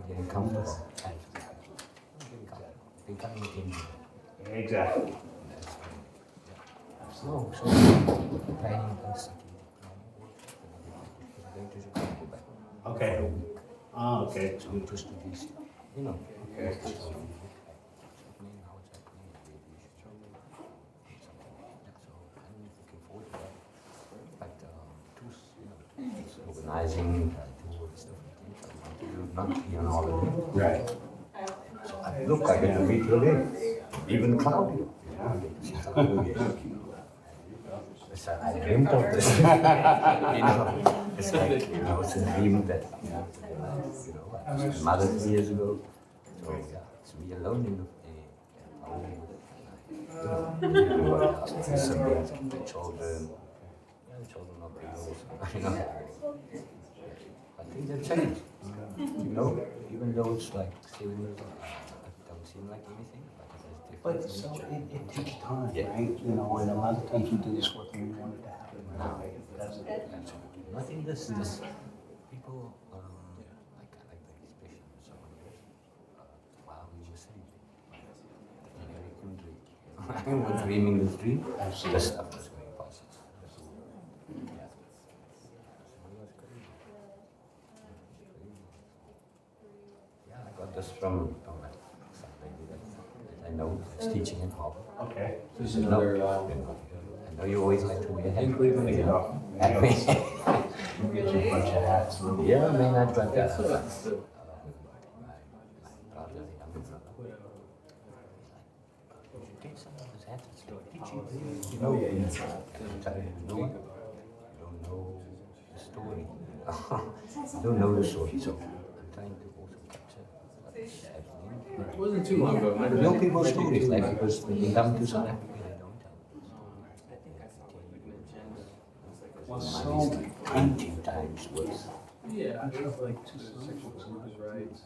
getting comfortable. Becoming Indian. Exactly. So planning the city. Going to Chicago back. Okay. Ah, okay. So just to be, Okay. Organizing, doing stuff like that. Not be on holiday. Right. So I get to meet you again. Even Claudia. I dreamt of this. It's like, it's a dream that, Mother's Day years ago. So, it's me alone in the home with siblings, the children. The children are big also, But things have changed, even though it's like 7 years old, it don't seem like anything, but it is different. But it takes time, Yeah. right? And a lot of times we do this work and we want it to happen now. It doesn't. Absolutely. I think this people, like the expression of someone else, while we were sleeping, the American dream. I was dreaming this dream, the stuff was going past. Yeah, I got this from some lady that I know is teaching in Harvard. Okay. This is another, I know you always like to wear in Cleveland, You know, you get your bunch of hats. Yeah, I mean, I've got that. That's My brother, the younger brother, he's like, you should take some of his hats. It's like, you know, and I'm telling you, you don't know the story. You don't know the story, so I'm trying to also capture what's happening. It wasn't too long ago. You know people's stories, like, because when you come to South Africa, they don't tell. Well, Money's so, like 19 times worse. Yeah, I feel like sexual workers' rights.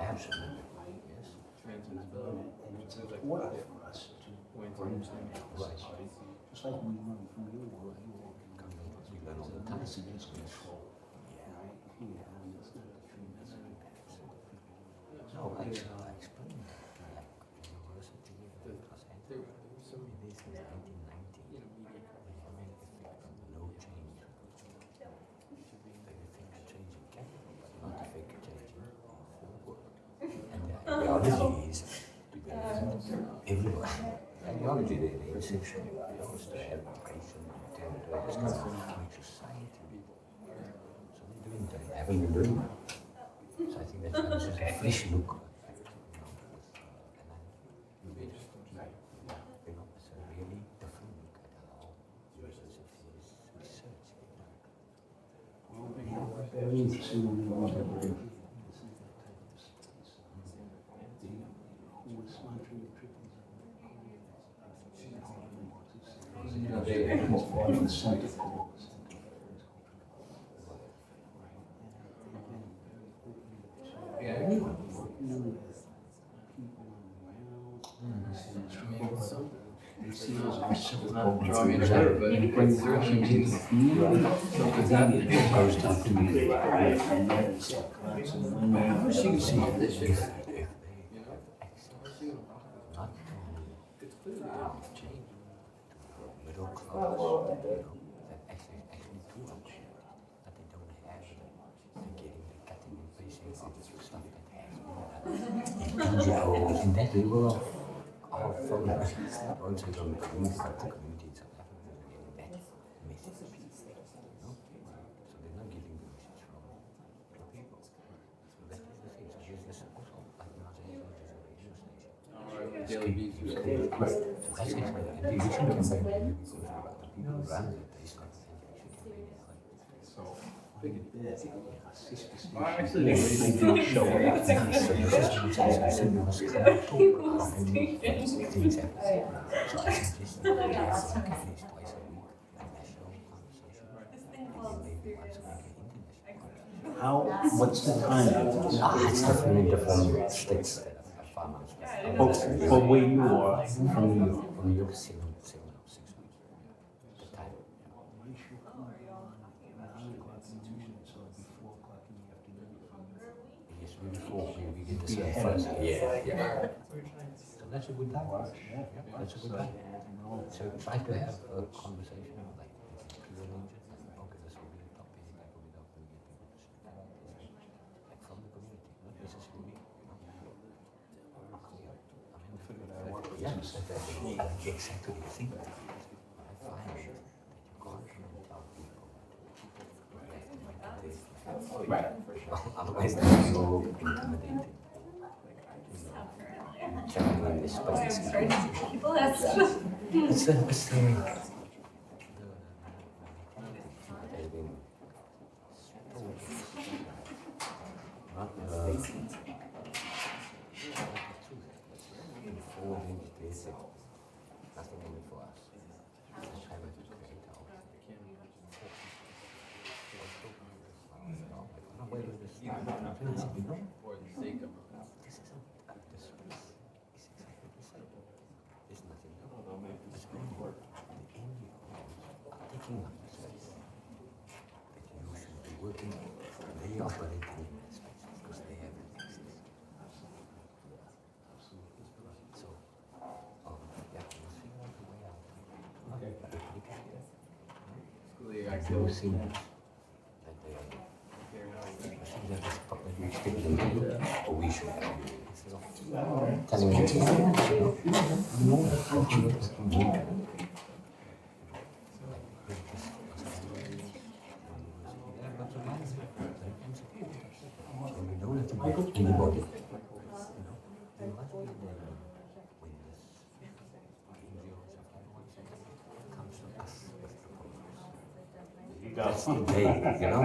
Absolutely, yes. Transmissibility. It seems like what for us to way to bring understand things, Right. just like we learn from your world, You learn all the time. this is control, right? Yeah, and it's not the dream, it's No, I explained that to like university plus there were some maybe since 1990. The main effect of no change. The effect change in capital, but not the effect changing forward. And the ideology is to benefit everyone. Ideology, the inception, was to have education, to make society. So they're doing that, haven't been doing that. So I think that's just a fresh look. It's a really different look at how universities research. very interesting when we look at the who was sponsoring the trip. Not to change to middle class, that actually do understand, but they don't have it. They're getting the cutting and pasting of stuff that has been done. And that level of from the don't say from the community, but the community in South Africa is getting that message. So they're not getting the message from the people. So that is the thing. So there's this also, like now saying there's a radio station. Daily views. That's it. Anti-Eviction campaign, because the people who run it, they start the Anti-Eviction campaign. Actually, they do show up. So this is what I said, we must come and talk about any things happen. So I suggest that we have at least twice a week a national conversation, and then maybe once a week an international conversation. How, what's the time? It's different in different states that are farmers. But where you are, from New York. From New York, 7 or 6 weeks. The time. talk, we get the Be same ahead of first. that. Yeah. So that's a good thing. Yeah, that's a good thing. So try to have a conversation like clear ranges. Okay, this will be the topic. That will be the topic. We get people to like from the community, not necessarily me. Yes, exactly. I think I find that you can't really tell people Right. otherwise they're so intimidating. Challenging this space. People ask. It's the nothing in it for us. Just try to create our own. I'm aware of this. For the sake of This isn't the space. It's exactly the same. There's nothing new. It's only the NGOs are taking up the space. That you should be working, they operate in that space because they have an access. So, yeah, we'll figure out the way out. Okay. We'll see that they are. I think that is probably we should do, or we should do. Instead of telling them to no, you don't have to go to anybody. You know, there must be a day when this comes to us with proposals. That's the day, you know?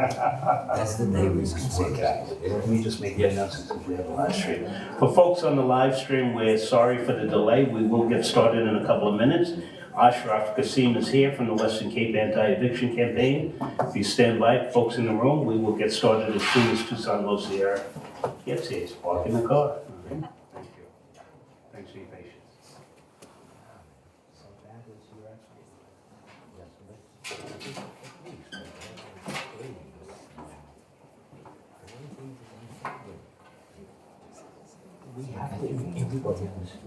That's the day we must work out. Let me just make the announcement since we have a live stream. For folks on the live stream, we're sorry for the delay. We will get started in a couple of minutes. Ashraf Kasim is here from the Western Cape Anti-Eviction Campaign. If you stand by, folks in the room, we will get started as soon as Tucson Lo Sierra gets here. Park in the car. Thank you. Thanks for your patience. We have to, everybody has to.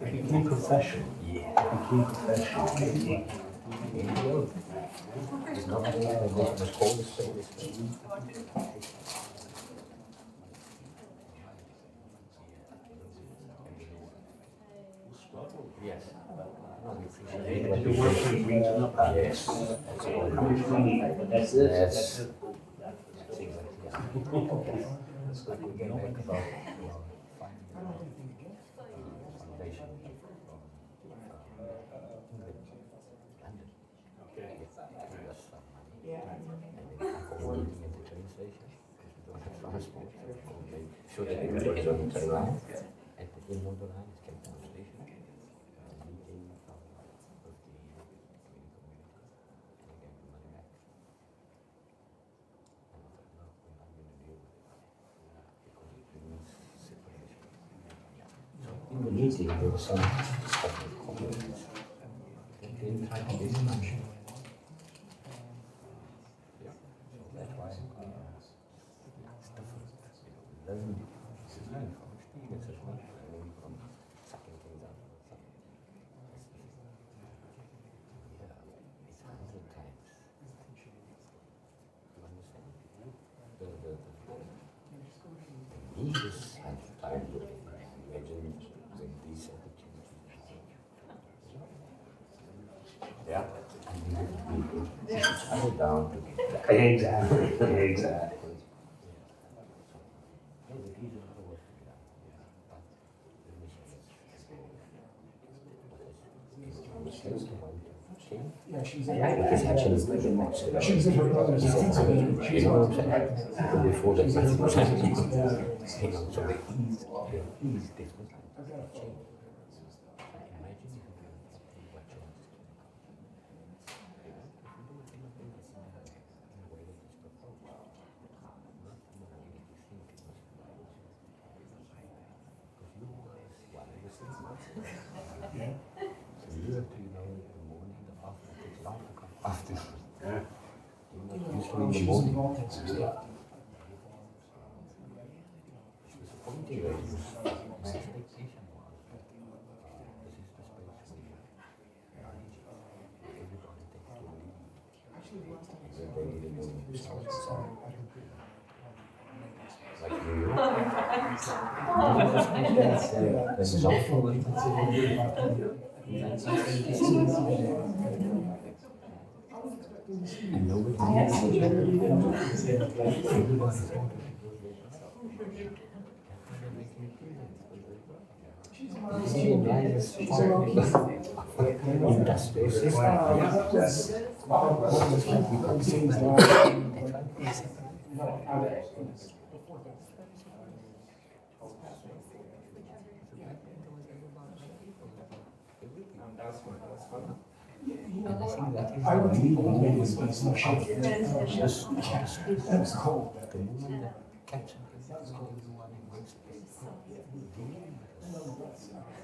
Became professional. Yeah. Became professional. It's not like the coldest space. Yes. No, we appreciate it. Did you work for Region up? Yes. How much money? That's it. Yes. That's it. That's exactly it. It's like we get back about, finding foundation from London. Okay. Give us some money. And then alcohol meeting at the train station, because we don't have transport. So make sure that everybody is on the train line. At the end of the line is Cape Town Station. Meeting with the community community. And they get the money back. And I thought, no, we're not going to deal with it. Because it means separation. So in the meeting, there were some comments. They didn't try to get much. Yeah. So that's why it's different. Learn, this is learning from experience as well. Learning from sucking things out. Yeah, it's 100 times. You understand? The need is 100 times. Imagine when these opportunities. Yeah. And we push each other down to get back. Exactly. Exactly. Yeah, she's Because actually, she's in her brother's house. you know what I'm saying? Before that, She's in her brother's house. you know, so the ease different change. Imagine if you can what changes can come. If you do it in a way that is proposed, not in a way that you think it must be right. Because you guys, one of the things, so you have to know in the morning, the after, it takes long to come after Yeah. Usually in the morning. Disappointing where you my expectation was that this is the space where everybody takes to leave. They need a new sound. Like New York. That's Zandvoort. And nobody I went to the old ladies' place, no shit. just That was cold. the woman that catches everyone in one space.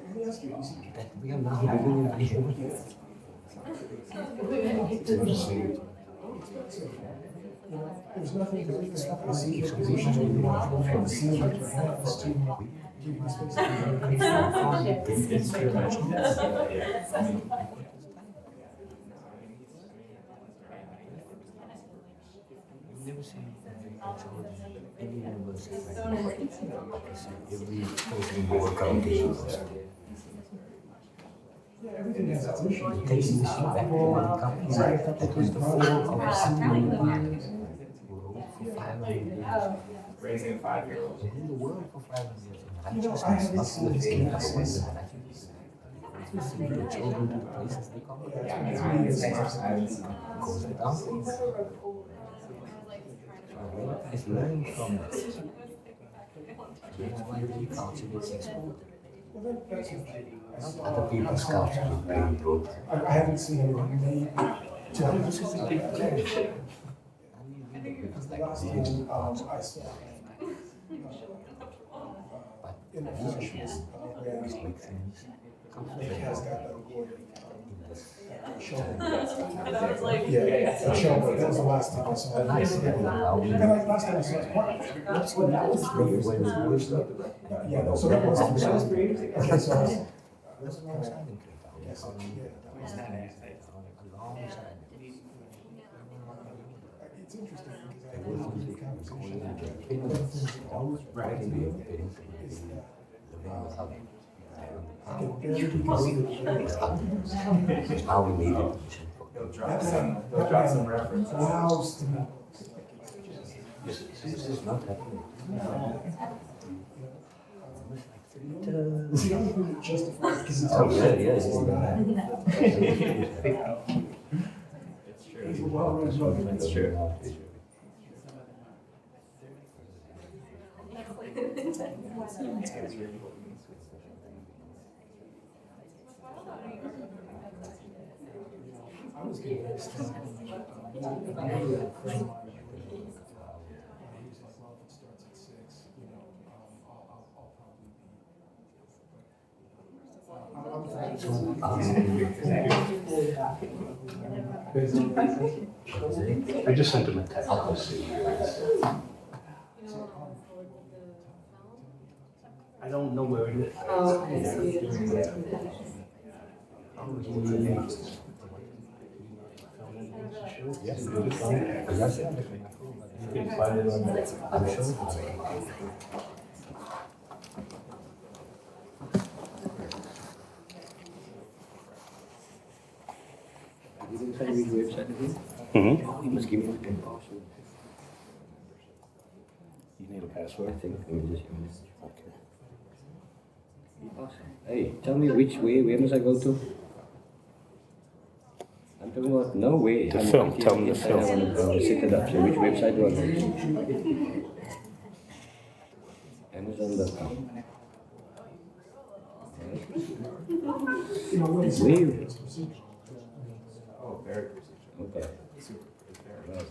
Let me ask you, is it- That we are now living in here. there's nothing to stop the seizure position from the scene of your hands to give you space I've never seen any university every person workout is everything has its issues. taking the shit back to one company that was the four of 6 million partners who ruled for 500 years. Raising a 5-year-old. Who ruled the world for 500 years in You know, I righteousness, haven't not seen with this any case. other way than righteousness. To send the children to the places they come. Goes it down. It's learning from that. That's why the culture gets exported. Not other people's culture being brought. I haven't seen anyone made to This is a big change. because the last time I spent in the fishers, These big things come from Nick the has got that award. Shoulder. Yeah. Yeah, that shoulder. That was the last time I saw it. nice. And like last time I saw it, When the boys start yeah, so that was okay. So That's a long yes, time in Cape Town. yeah, that was A long time. it's interesting because I heard from the conversation. Writing the opinions Is living that without I can barely believe it. how we need it. They'll drop some reference. Wows to me. This is not happening. It's the only thing that justifies because it's Oh, yeah. He's a well-read book. It's true. I was convinced. He was like, well, if it starts at 6, you know, I'll probably be. I just sent him a text. I don't know where it is. Yes, you can find it. Yes, you can find it on I'm sure. You didn't find which website it is? Mm-hmm. You must give me the PIN password. You need a I password? think let me just use it. Okay. Hey, tell me which way, where must I go to? I'm talking about no way. The I'm film, right tell here me the inside, film. I want to set it up. So which website do I go to? Amazon.com. You know, what is Where? Oh, very procedural. Okay. Super, it's very. Right.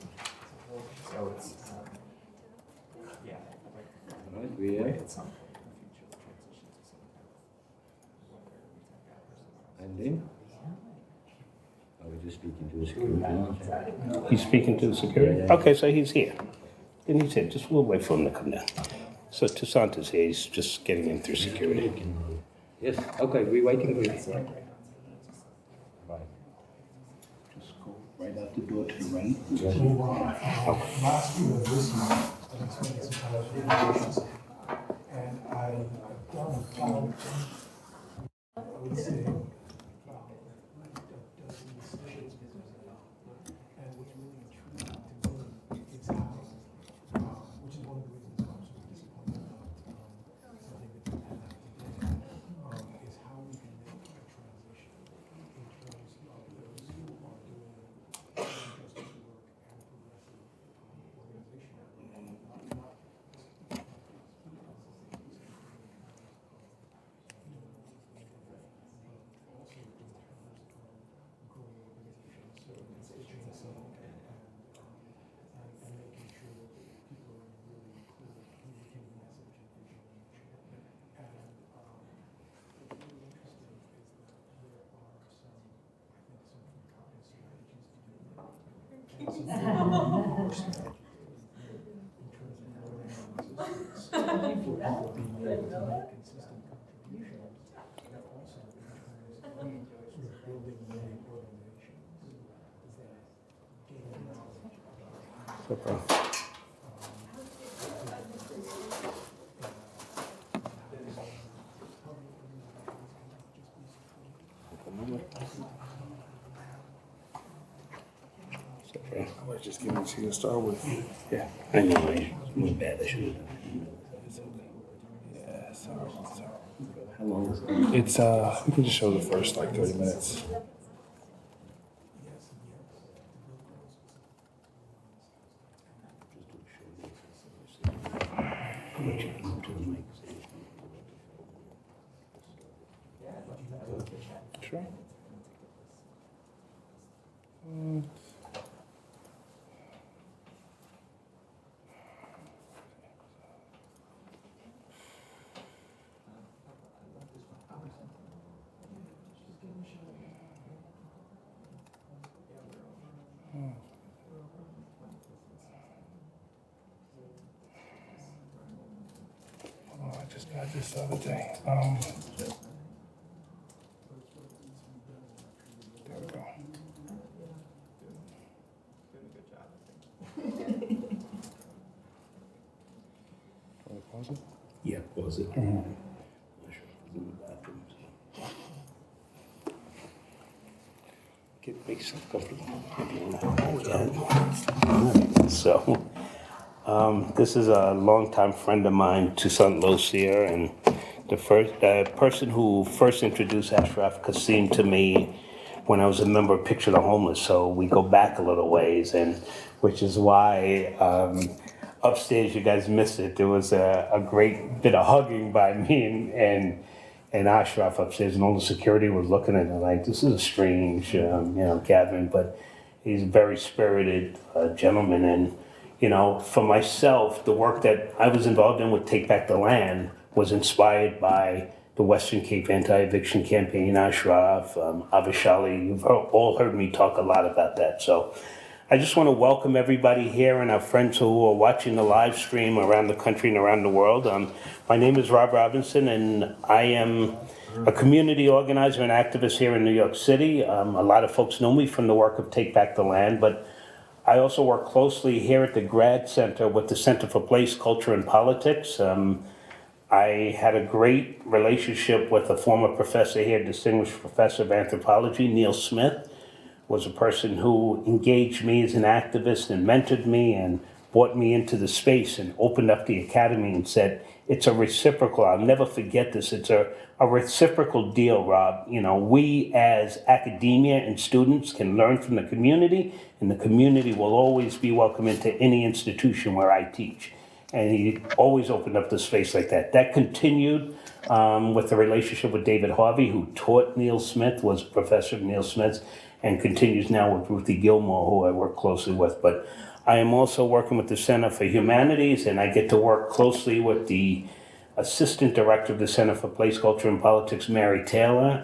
So it's, yeah. Right, where? It's some future transition to some kind of And then? Oh, we just speaking to the security. He's speaking to the security? Okay, so he's here. And he's here. Just we'll wait for him to come down. So Toussaint's here. He's just getting in through security. Yes, okay, we're waiting for you. Bye. Just go right out the door to the right. Last year, this year, I experienced some kind of issues. And I've done about, I would say, about a dozen sessions. And what's really intriguing to me is how, which is one of the reasons I'm so disappointed about something that we have today, is how we can make a transition in terms of those who are doing justice work and progressive organization. I was just giving it to you to start with. Yeah, I know. It was bad. I should have done Yeah, sorry. it. How long is it? It's we can just show the first like 30 minutes. Sure. Oh, I just got this the other day. There we go. Can we pause it? Yeah, pause it. I'm not sure if it's in the bathroom. Make yourself comfortable. So, this is a longtime friend of mine, Toussaint Losier, and the first person who first introduced Ashraf Kassim to me when I was a member of Picture the Homeless. So we go back a little ways, and which is why upstairs you guys missed it. There was a great bit of hugging by me and Ashraf upstairs, and all the security was looking at it like, this is a strange, gathering, but he's a very spirited gentleman. And, for myself, the work that I was involved in with Take Back the Land was inspired by the Western Cape Anti-Eviction campaign, Ashraf, Avishali. You've all heard me talk a lot about that. So I just want to welcome everybody here and our friends who are watching the live stream around the country and around the world. My name is Rob Robinson, and I am a community organizer and activist here in New York City. A lot of folks know me from the work of Take Back the Land, but I also work closely here at the Grad Center with the Center for Place, Culture, and Politics. I had a great relationship with a former professor here, distinguished professor of anthropology, Neil Smith, was a person who engaged me as an activist and mentored me and brought me into the space and opened up the academy and said, it's a reciprocal, I'll never forget this, it's a reciprocal deal, Rob. We as academia and students can learn from the community, and the community will always be welcome into any institution where I teach. And he always opened up the space like that. That continued with the relationship with David Harvey, who taught Neil Smith, was a professor of Neil Smith's, and continues now with Ruthie Gilmore, who I work closely with. But I am also working with the Center for Humanities, and I get to work closely with the Assistant Director of the Center for Place, Culture, and Politics, Mary Taylor.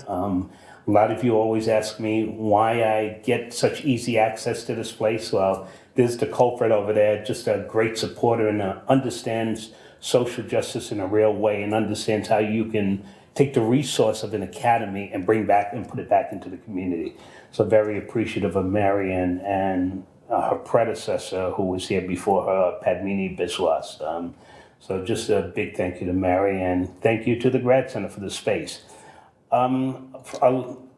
A lot of you always ask me why I get such easy access to this place. Well, there's the culprit over there, just a great supporter and understands social justice in a real way and understands how you can take the resource of an academy and bring back and put it back into the community. So very appreciative of Marian and her predecessor who was here before her, Padmini Biswas. So just a big thank you to Mary and thank you to the Grad Center for the space.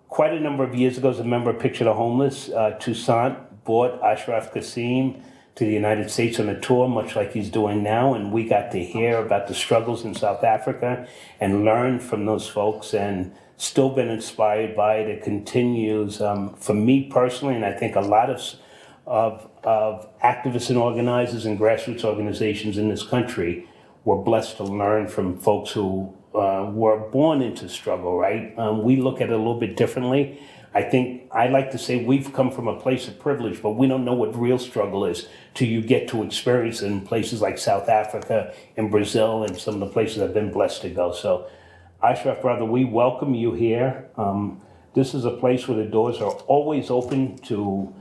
Quite a number of years ago, as a member of Picture the Homeless, Toussaint brought Ashraf Kassim to the United States on a tour, much like he's doing now, and we got to hear about the struggles in South Africa and learn from those folks and still been inspired by it. It continues, for me personally, and I think a lot of activists and organizers and grassroots organizations in this country were blessed to learn from folks who were born into struggle, right? We look at it a little bit differently. I like to say we've come from a place of privilege, but we don't know what real struggle is till you get to experience it in places like South Africa and Brazil and some of the places I've been blessed to go. So, Ashraf, brother, we welcome you here. This is a place where the doors are always open to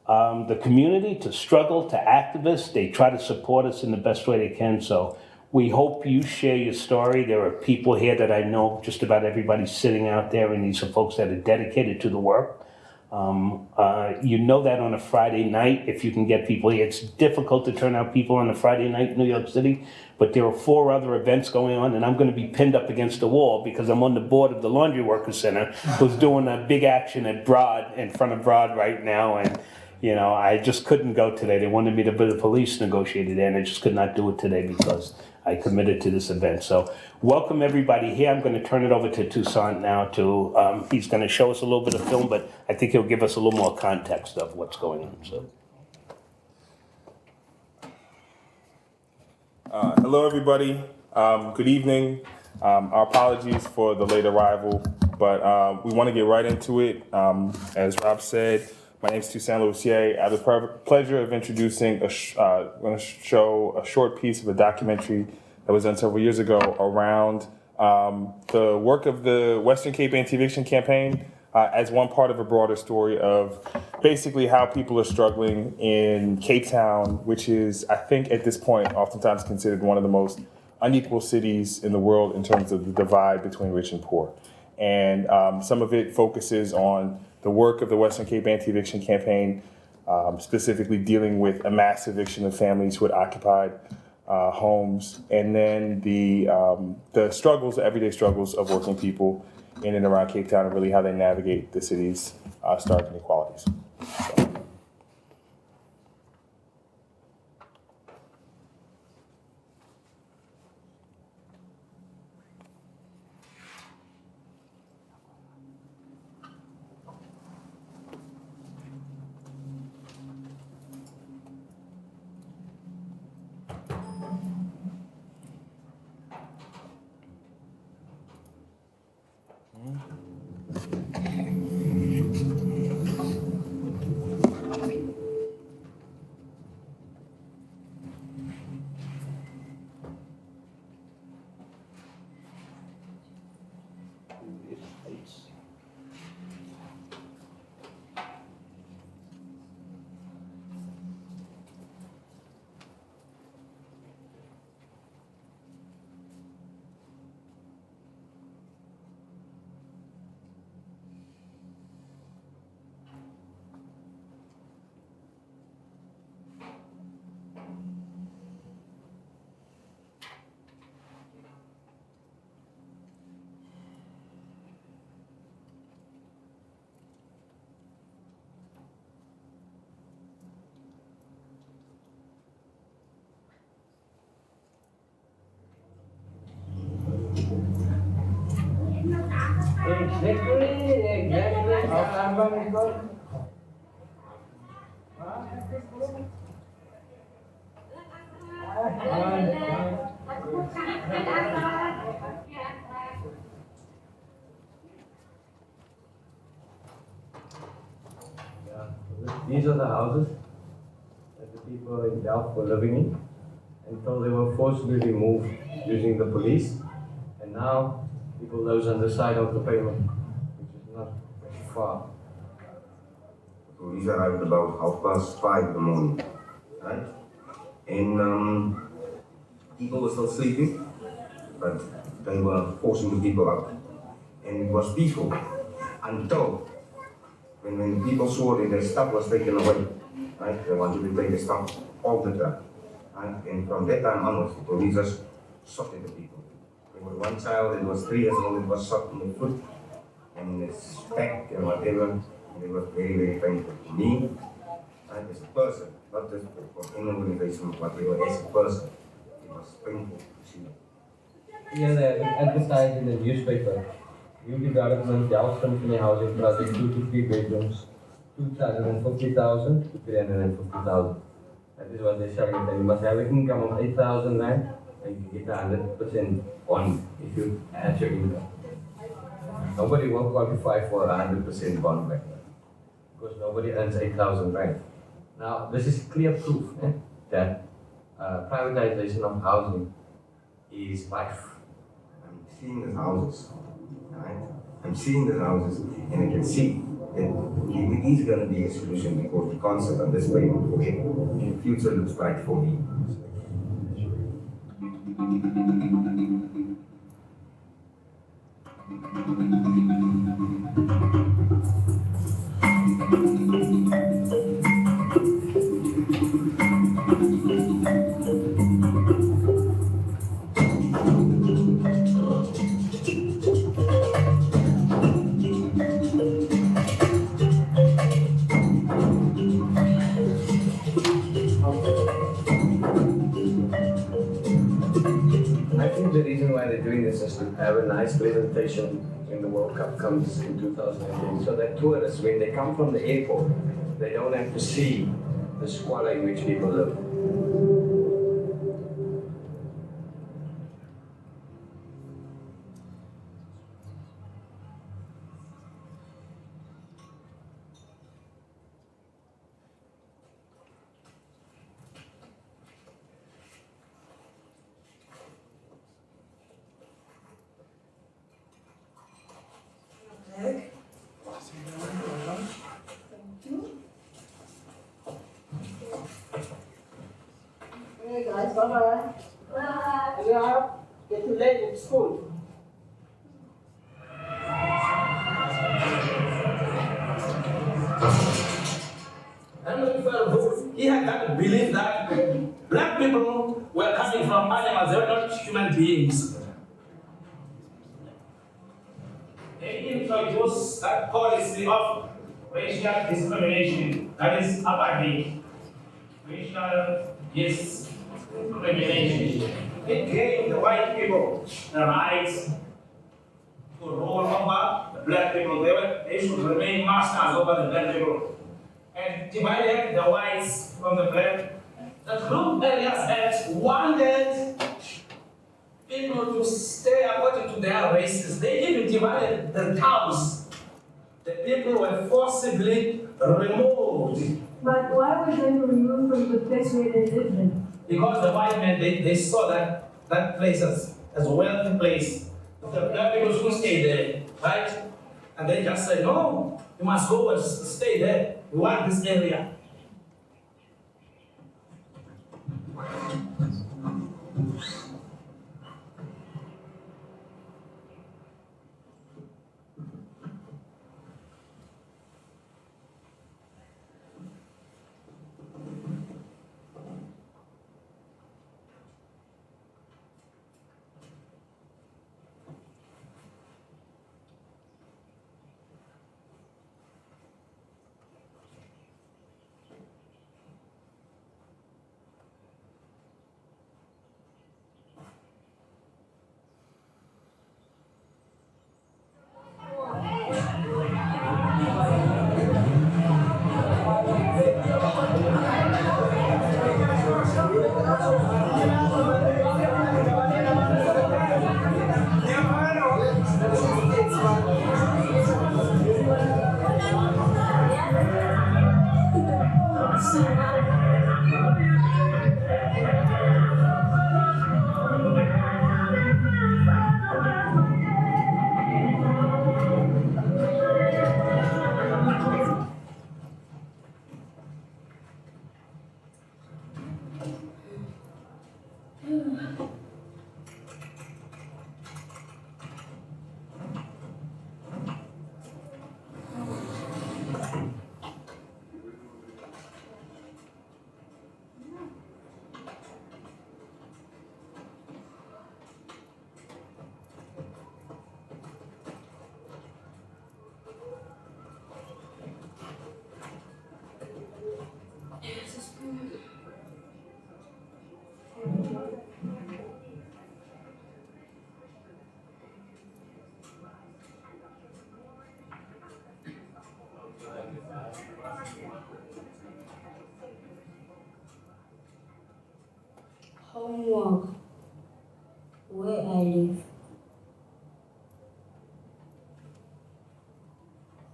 the community, to struggle, to activists. They try to support us in the best way they can. So we hope you share your story. There are people here that I know, just about everybody sitting out there, and these are folks that are dedicated to the work. You know that on a Friday night, if you can get people here. It's difficult to turn out people on a Friday night in New York City, but there are 4 other events going on, and I'm going to be pinned up against the wall because I'm on the board of the Laundry Workers Center, who's doing a big action at Broad, in front of Broad right now, and you know, I just couldn't go today. They wanted me to be the police negotiator there, and I just could not do it today because I committed to this event. So welcome everybody here. I'm going to turn it over to Toussaint now to, he's going to show us a little bit of film, but I think he'll give us a little more context of what's going on. So. Hello everybody, good evening. Our apologies for the late arrival, but we want to get right into it. As Rob said, my name is Toussaint Louisier. I have the pleasure of introducing, I'm going to show a short piece of a documentary that was done several years ago around the work of the Western Cape Anti-Eviction campaign as one part of a broader story of basically how people are struggling in Cape Town, which is, I think at this point, oftentimes considered one of the most unequal cities in the world in terms of the divide between rich and poor. And some of it focuses on the work of the Western Cape Anti-Eviction campaign, specifically dealing with a mass eviction of families who had occupied homes, and then the struggles, the everyday struggles of working people in and around Cape Town, and really how they navigate the city's stark inequalities. So. These are the houses that the people in Delft were living in until they were forcibly removed using the police. And now people live on the side of the pavement, which is not far. Police arrived about 5:30 in the morning, right? And people were still sleeping, but they were forcing the people out. And it was peaceful until when people saw that their stuff was taken away, right? They wanted to take the stuff off the truck, right? And from that time onwards, the police just shot at the people. There was one child that was 3 years old that was shot in the foot and his back and whatever. And it was very, very painful to me, right? As a person, not just for any organization, but as a person. It was painful to see. Yeah, they advertised in the newspaper. New development, Delft Company housing project, 2 to 3 bedrooms, 250,000 to 350,000. That is what they're selling. Then you must have an income of 8,000 rand, and you get 100% bond if you add your income. Nobody will qualify for 100% bond back because nobody earns 8,000 rand. Now, this is clear proof that privatization of housing is life. I'm seeing these houses, right? I'm seeing these houses, and I can see that it is going to be a solution because we can't sit on this payment forever. The future looks bright for me. I think the reason why they're doing this is to have a nice presentation when the World Cup comes in 2010. So that tourists, when they come from the airport, they don't have to see the squalor in which people live. Hey guys, bye-bye. Bye. You are getting late in school. And when he felt vote, he had that belief that black people were coming from animals, they were not human beings. And so it was that policy of racial discrimination, that is Apartheid. Racial discrimination. It gave the white people the rights to rule over the black people. They should remain masters over the black people. And divided the whites from the black. The group areas that wanted people to stay according to their races. They even divided the towns. The people were forcibly removed. But why were they removed from the place where they lived in? Because the white men, they saw that place as a wealthy place. The black people shouldn't stay there, right? And they just said, no, you must go and stay there. We want this area.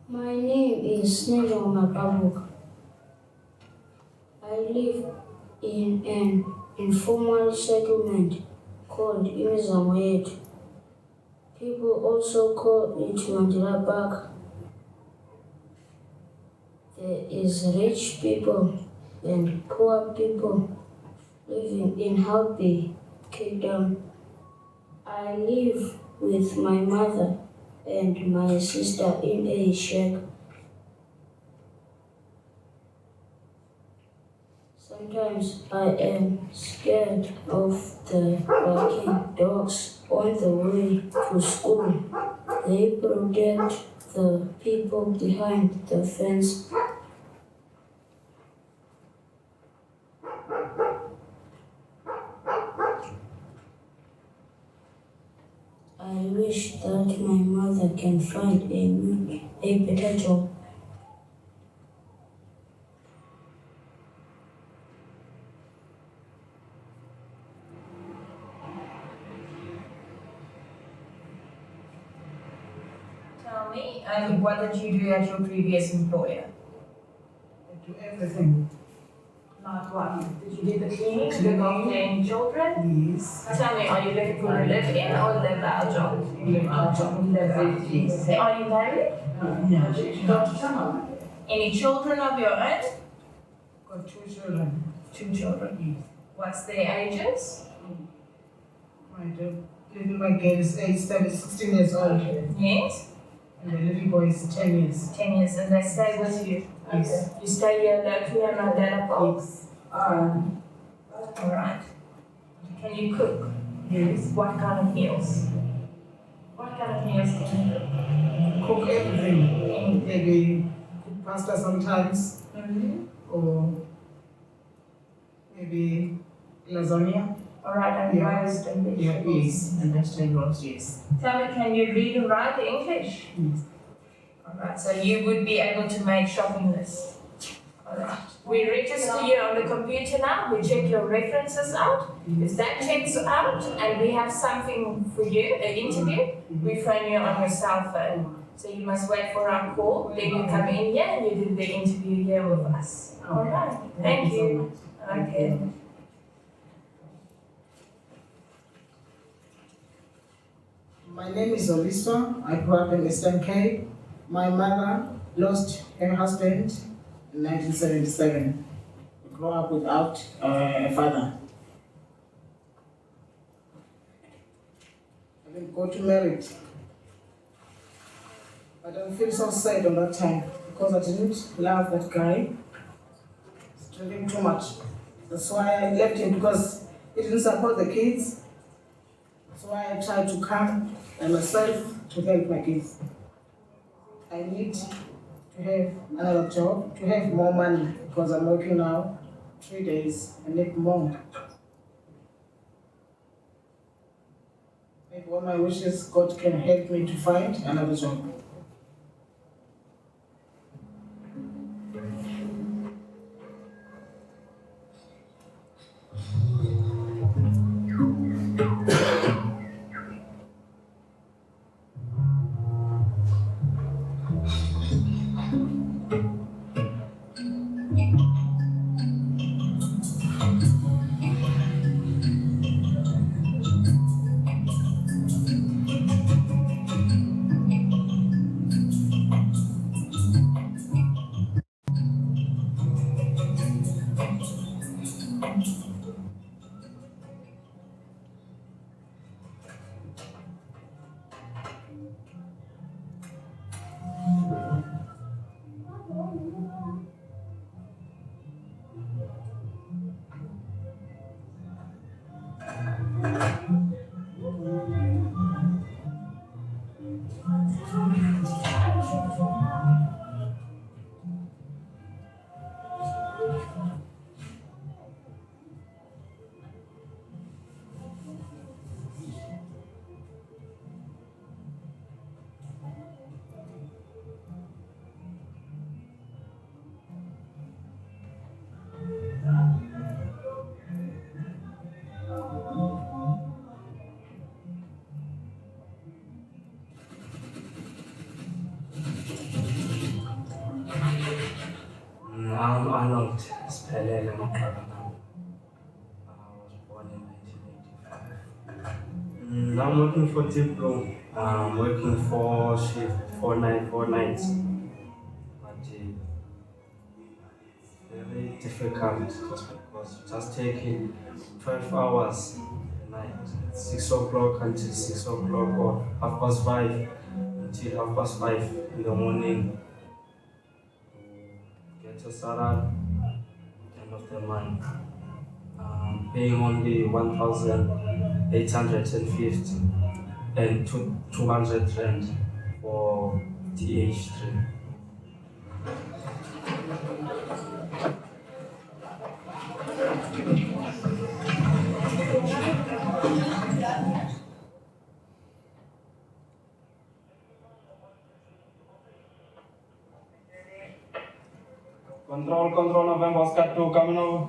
My name is Ngo Industrial. I live in an informal settlement called Imizamwet. People also call it Mandela Park. There is rich people and poor people living in Happy, Cape Town. I live with my mother and my sister in a shack. Sometimes I am scared of the barking dogs on the way to school. They protect the people behind the fence. I wish that my mother can find a better job. Tell me, what did you do at your previous employer? I do everything. Like what? Did you do the cleaning? Look after any children? Yes. Tell me, are you looking for a live-in or live-out job? Live-out job. Live-out, please. Are you married? No. Any children of your own? Got 2 children. 2 children. What's their ages? My little girl is 16 years old. Yes. And the little boy is 10 years. 10 years, and they stay with you? Yes. You stay here locally in Mandela Park? Yes. Alright. Can you cook? Yes. What kind of meals? What kind of meals can you cook? Cook everything. Maybe cook pasta sometimes. Or maybe lasagna. Alright, and roast and vegetables? Yes, and vegetables, yes. Tell me, can you read and write English? Yes. Alright, so you would be able to make shopping lists. Alright. We register you on the computer now, we check your references out. If that checks out and we have something for you, an interview, we phone you on your cell phone. So you must wait for our call, then you come in here and you do the interview here with us. Alright, thank you. Okay. My name is Olisa. I grew up in Eastern Cape. My mother lost her husband in 1977. I grew up without a father. I didn't go to marriage. I don't feel so sad on that time because I didn't love that guy. He's drinking too much. That's why I left him, because he didn't support the kids. That's why I tried to come by myself to help my kids. I need to have another job, to have more money, because I'm working now 3 days. I need more. Maybe all my wishes, God can help me to find another job. I'm Arnold Spelele. I was born in 1985. I'm working for Tiplo. I'm working for shift 4 nights. But very difficult just because just taking 12 hours a night, 6 o'clock until 6 o'clock or 5:30 until 5:30 in the morning. Get a salary end of the month. Paying only 1,850 and 200 rand for TH3. Control, November Oscar 2 coming over.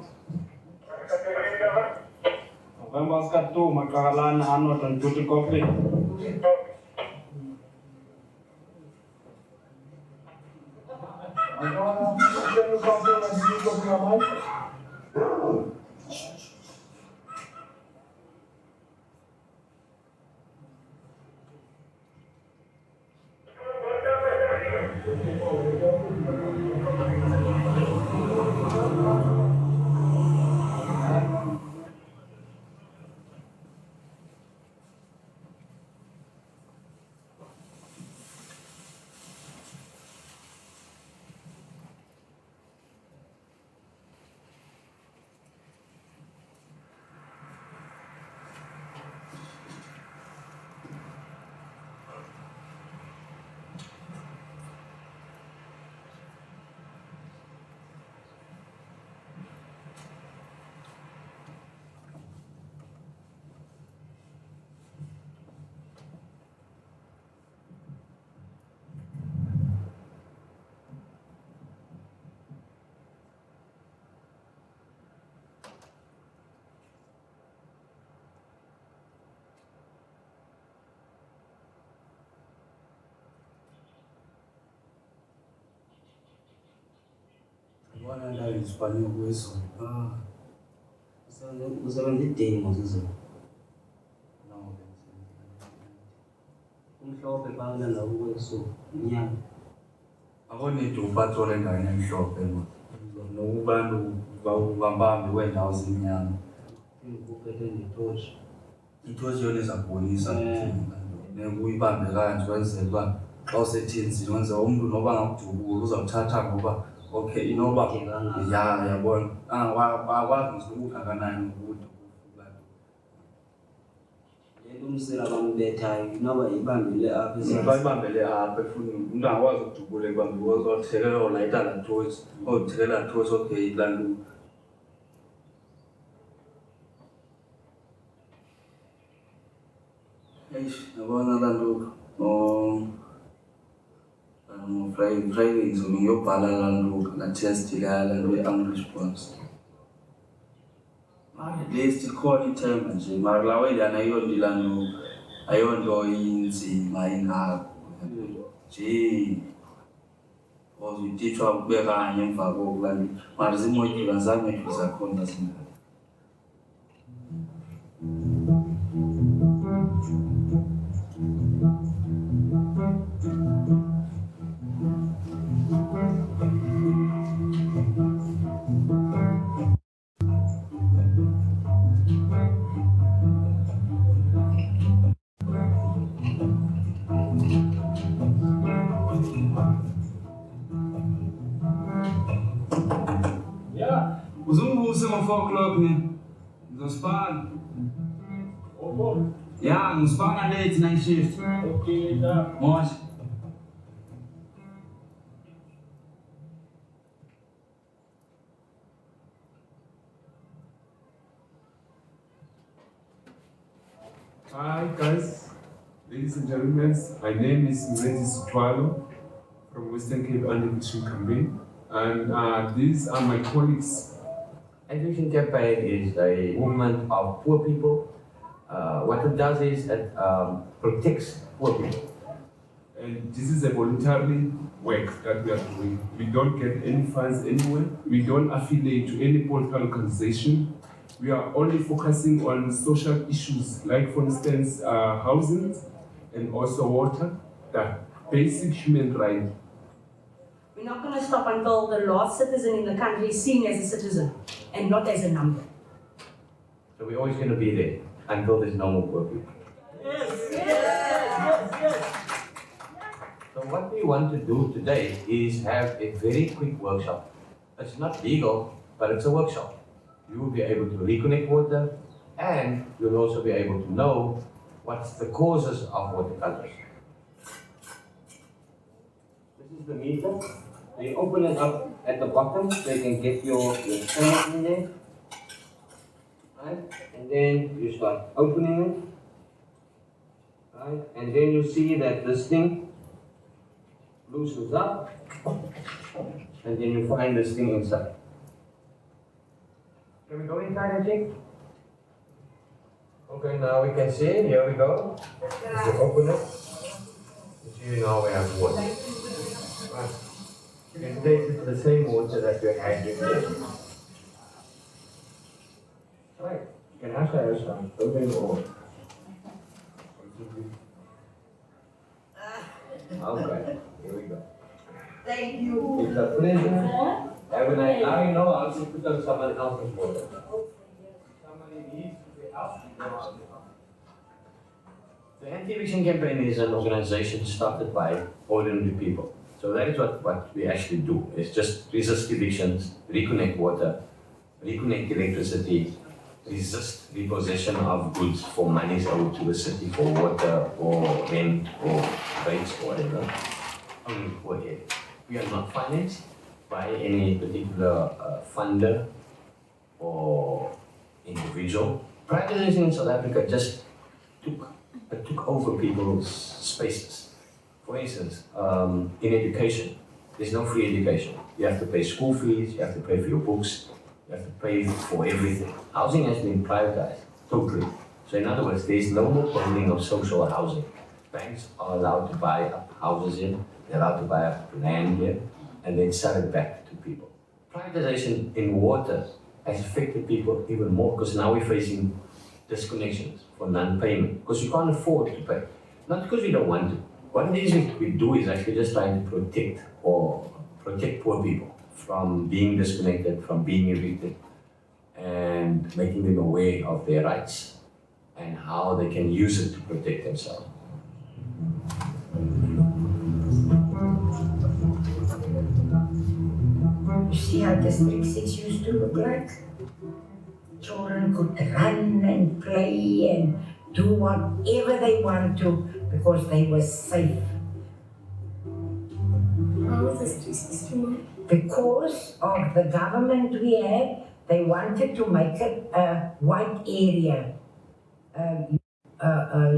November Oscar 2, Makahalan, Arnold, and Tutu Copy. Akonidi upatrol endaweni emhlophe nokubantu bambambi kwendawo zimnyama. Ithotshi yona izabonisa nekuyibambe kanje kwenzela uba xa usethinzini wenza umntu noba ngakudubula uzawuthatha ngoba okay inoba yabona akwazi nje ubungakanani ubude umsela bambethayo inoba ibambele apha ibambele apha efuna umntu angakwazi ukudubula ebambi ozothekelela olayita laa thotshi othekelela laa thotshi okay laa nto. Yabona laa nto Friday ngizobe ngiyobhala laa nto laa test laa nto ye-unresponse. At least ikhona itime nje mara laa weyana ayonto inzima ingako nje because utitshwa kube kanye emva koku laa nto mara ziimodyula zaamehlo zakhona zingako. Uzungivuse ngo 4 o'clock ne. Ngizospana. Yeah, ngispana late night shift. Okay, da. Mosh. Hi guys, ladies and gentlemen, my name is Ngo from Western Cape Anti-Eviction Campaign, and these are my colleagues. Anti-Eviction Campaign is a movement of poor people. What it does is it protects poor people. And this is a voluntary work that we are doing. We don't get any funds anywhere. We don't affiliate to any political organization. We are only focusing on social issues, like for instance, housing and also water, that basic human right. We're not going to stop until the last citizen in the country is seen as a citizen and not as a number. So we're always going to be there until there's no more poor people. Yes. So what we want to do today is have a very quick workshop. It's not legal, but it's a workshop. You will be able to reconnect water, and you'll also be able to know what's the causes of water colors. This is the meter. You open it up at the bottom so you can get your stomach in there. Right? And then you start opening it. Right? And then you see that this thing loosens up. And then you find this thing inside. Can we go inside and check? Okay, now we can see. Here we go. If you open it, you see now we have water. Right. You can taste it's the same water that you had in there. Right. You can also have some open or. Okay, here we go. Thank you. It's a pleasure. Have a nice. Now you know how to put on someone else's water. Somebody needs to be helped. The Anti-Eviction campaign is an organization started by ordinary people. So that is what we actually do. It's just resist evictions, reconnect water, reconnect electricity, resist repossession of goods for monies owed to the city for water or rent or rates or whatever. Only poor areas. We are not financed by any particular funder or individual. Privatization in South Africa just took over people's spaces. For instance, in education, there's no free education. You have to pay school fees, you have to pay for your books, you have to pay for everything. Housing has been privatized, totally. So in other words, there's no more building of social housing. Banks are allowed to buy up houses here, they're allowed to buy up land here, and then sell it back to people. Privatization in water has affected people even more because now we're facing disconnections for non-payment because we can't afford to pay. Not because we don't want to. What it is we do is actually just trying to protect poor people from being disconnected, from being evicted, and making them aware of their rights and how they can use it to protect themselves. You see how District 6 used to look like? Children could run and play and do whatever they want to because they were safe. How was District 6 doing? Because of the government we had, they wanted to make it a white area,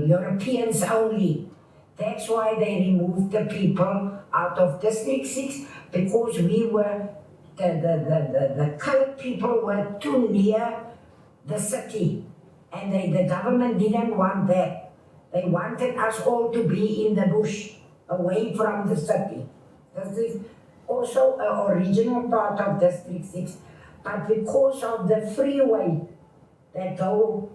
Europeans only. That's why they removed the people out of District 6 because we were, the colored people were too near the city and the government didn't want that. They wanted us all to be in the bush, away from the city. This is also an original part of District 6, but because of the freeway that go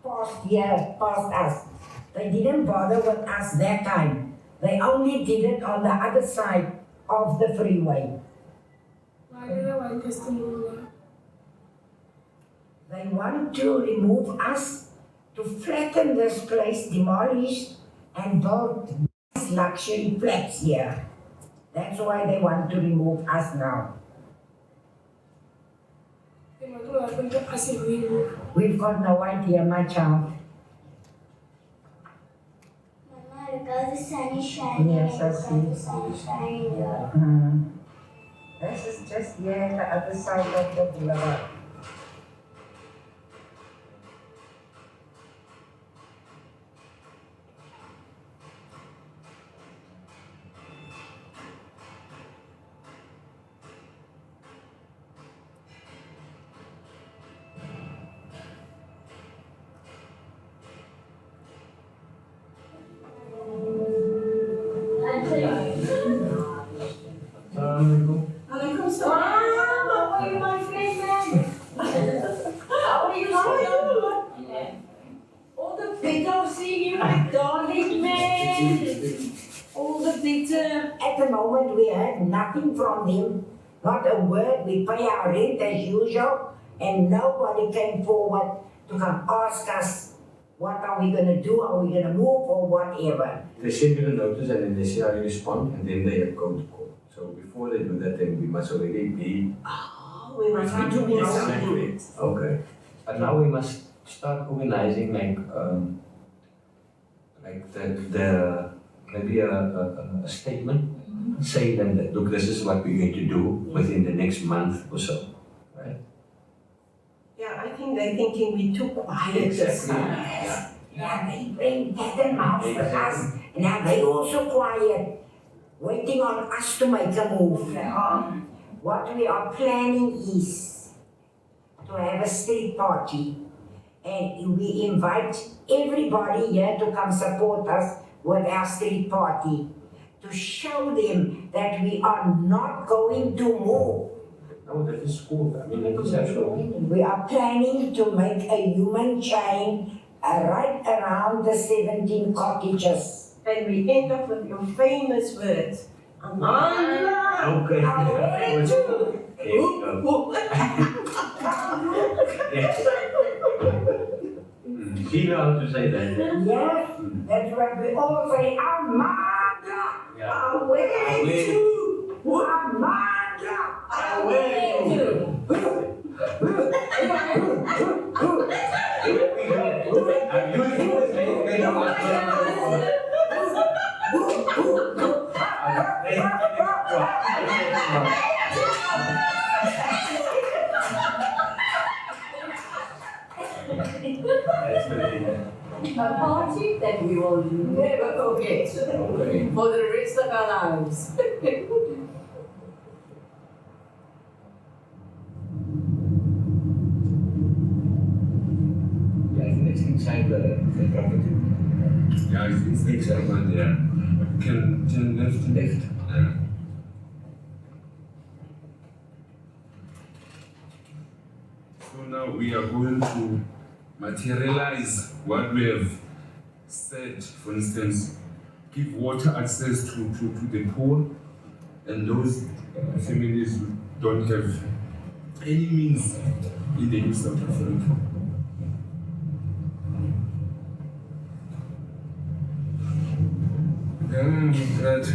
past here, past us, they didn't bother with us that time. They only did it on the other side of the freeway. Why do they want us to move now? They want to remove us, to flatten this place, demolish, and build luxury flats here. That's why they want to remove us now. Then what will happen to us if we move? We've got no idea, my child. Mama, look how the sun is shining. Yes, I Look how the see. sun is shining here. This is just here, the other side of the boulevard. the moment we heard nothing from them, not a word. We pay our rent as usual, and nobody came forward to come ask us, what are we going to do? Are we going to move or whatever? They send you the notice and then they see how you respond and then they have gone to court. So before they do that, then we must already be... We must be doing something. Okay. But now we must start organizing maybe a statement saying that look, this is what we're going to do within the next month or so, right? Yeah, I think they're thinking we're too quiet this time. Yeah, they bring cat and mouse with us, and now they also quiet, waiting on us to make a move. What we are planning is to have a street party, and we invite everybody here to come support us with our street party, to show them that we are not going to move. No, that is cool. I mean, that is actually... We are planning to make a human chain right around the 17 cottages. And we end up with your famous words. Amanda! Okay. Away to! You know how to say that. Yes, that's what we all say, Amanda! Away to! Amanda! Away to! A party that we will never forget for the rest of our lives. Yeah, I think it's inside the property. Yeah, it's inside one there. You can turn left. Left. Yeah. So now we are going to materialize what we have said. For instance, give water access to the poor and those families who don't have any means in the New South Africa. Right.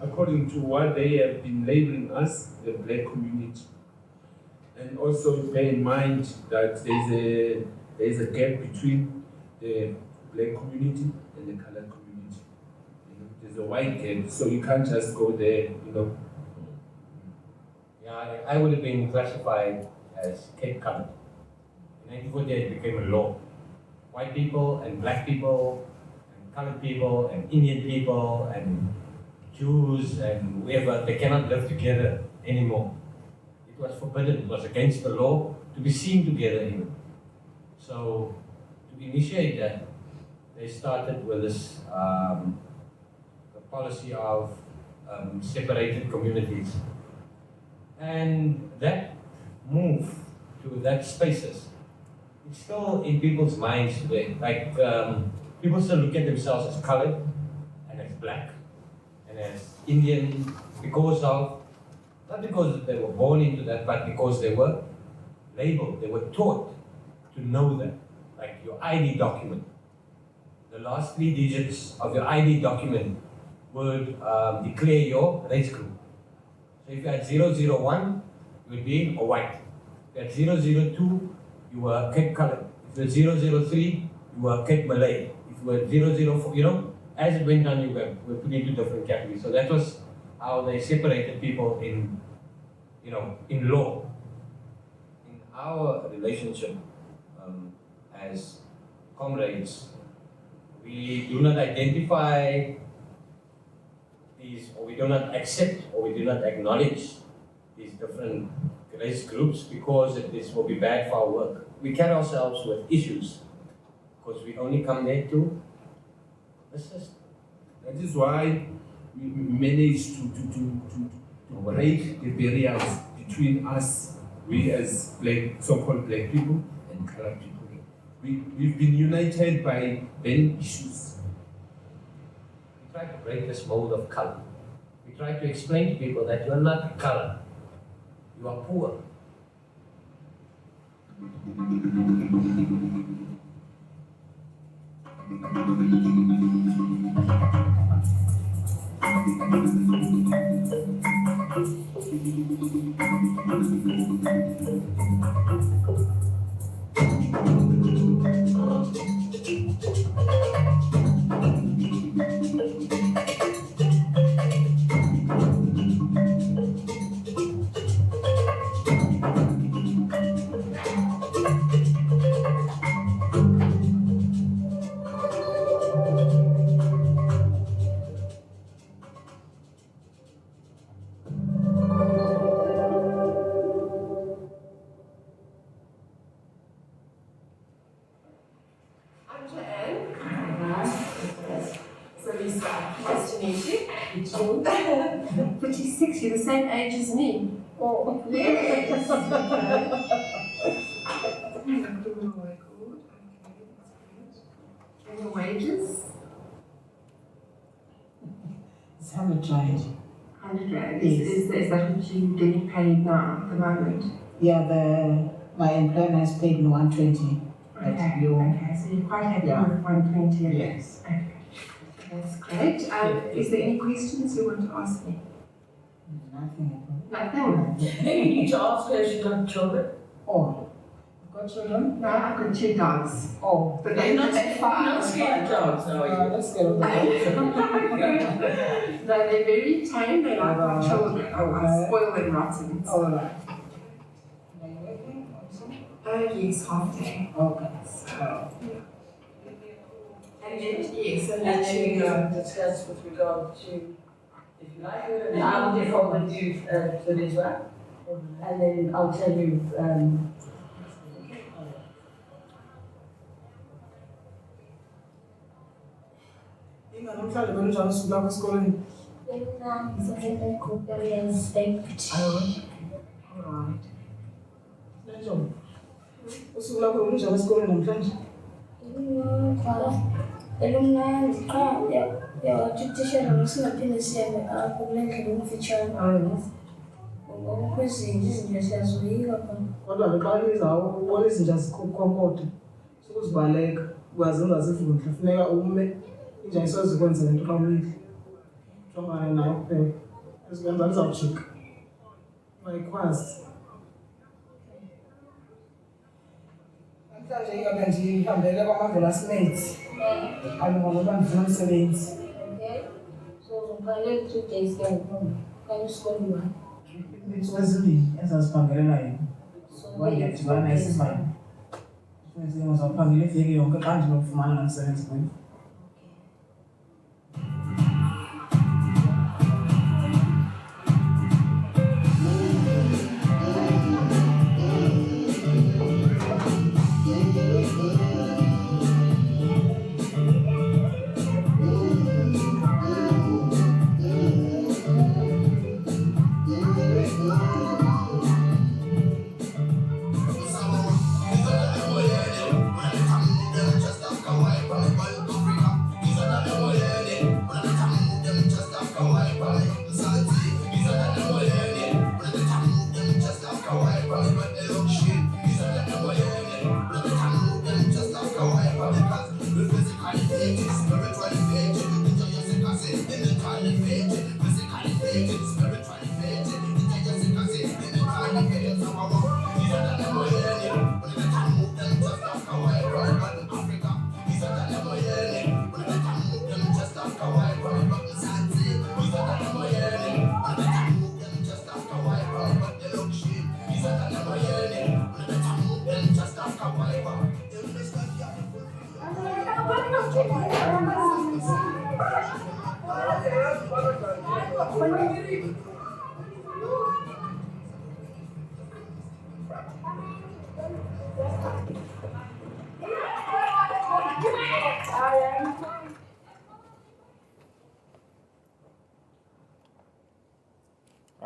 According to what they have been labeling us, the black community. And also bear in mind that there's a gap between the black community and the colored community. You know, there's a wide gap, so you can't just go there, you know. Yeah, I would have been classified as Cape Colored. In 1948 it became a law. White people and black people colored people and Indian people and Jews and whoever, they cannot live together anymore. It was forbidden, it was against the law to be seen together even. So to initiate that, they started with this the policy of separated communities. And that move to that spaces, it's still in people's minds today. Like people still look at themselves as colored and as black and as Indian because of, not because they were born into that, but because they were labeled, they were taught to know that. Like your ID document, the last 3 digits of your ID document would declare your race group. So if you had 001, you would be a white. If you had 002, you were Cape colored. If you were 003, you were Cape Malay. If you were 004, you know, as it went down, you were put into different categories. So that was how they separated people in, you know, in law. In our relationship as comrades, we do not identify these, or we do not accept, or we do not acknowledge these different race groups because this will be bad for our work. We carry ourselves with issues because we only come there to assist. That is why we managed to break the barriers between us, we as black, so-called black people, and colored people. We've been united by many issues. We try to break this mold of color. We try to explain to people that you are not colored, you are poor. Pretty sexy, the same age as me. Oh, yes. And your wages? It's 100 rand. 100 rand. Yes. Is that what you're getting paid now at the moment? Yeah, my employer has paid me 120. Okay, so you're quite happy with 120? Yes. Okay. That's great. Is there any questions you want to ask me? Nothing. Nothing? You need to ask her if she's got children. Oh, you've got children? No, I've got 2 dogs. Oh, but they're not that far. Not scared of dogs, are you? Let's scared of dogs. No, they're very tame. They like my children. I spoil them rotten. All right. Yes, half day. Okay. And then, yes, And then we can discuss with regard to, if you like, I'll get on with you to this one. And then I'll tell you, Namhlanje benijani usuku lakho esikoleni? Bemnandi, sahlele group areas banquet. Alright. Njengoba usuku lakho benijani esikoleni namhlanje? Belumnandi, qha yawathi utishela ngosingaphinde sihambe apho kule ndlela emfitshane. Ngoba kwezinye izinto siyazoyika khona. Kodwa xa izawubona izinja zikhonkotha sukuzibaleka ukwazenza zivuhle funeka ume inja isoze ikwenze lento xa umile jongane nayo kuphela ezikwenza lizawujika ungayikwazi. Namhlanje ingabe ndihambele kwama-classmates alunga ndifuna umsebenzi. Okay, so uzongibhalela 3 days ke ngoku okanye usikole 1. Iintsuku ezimbini ezaziphangelela yena ngoba ndiyadibana esimani uzawuphangela iveki yonke xa ndinokufumana nomsebenzi kuyo. All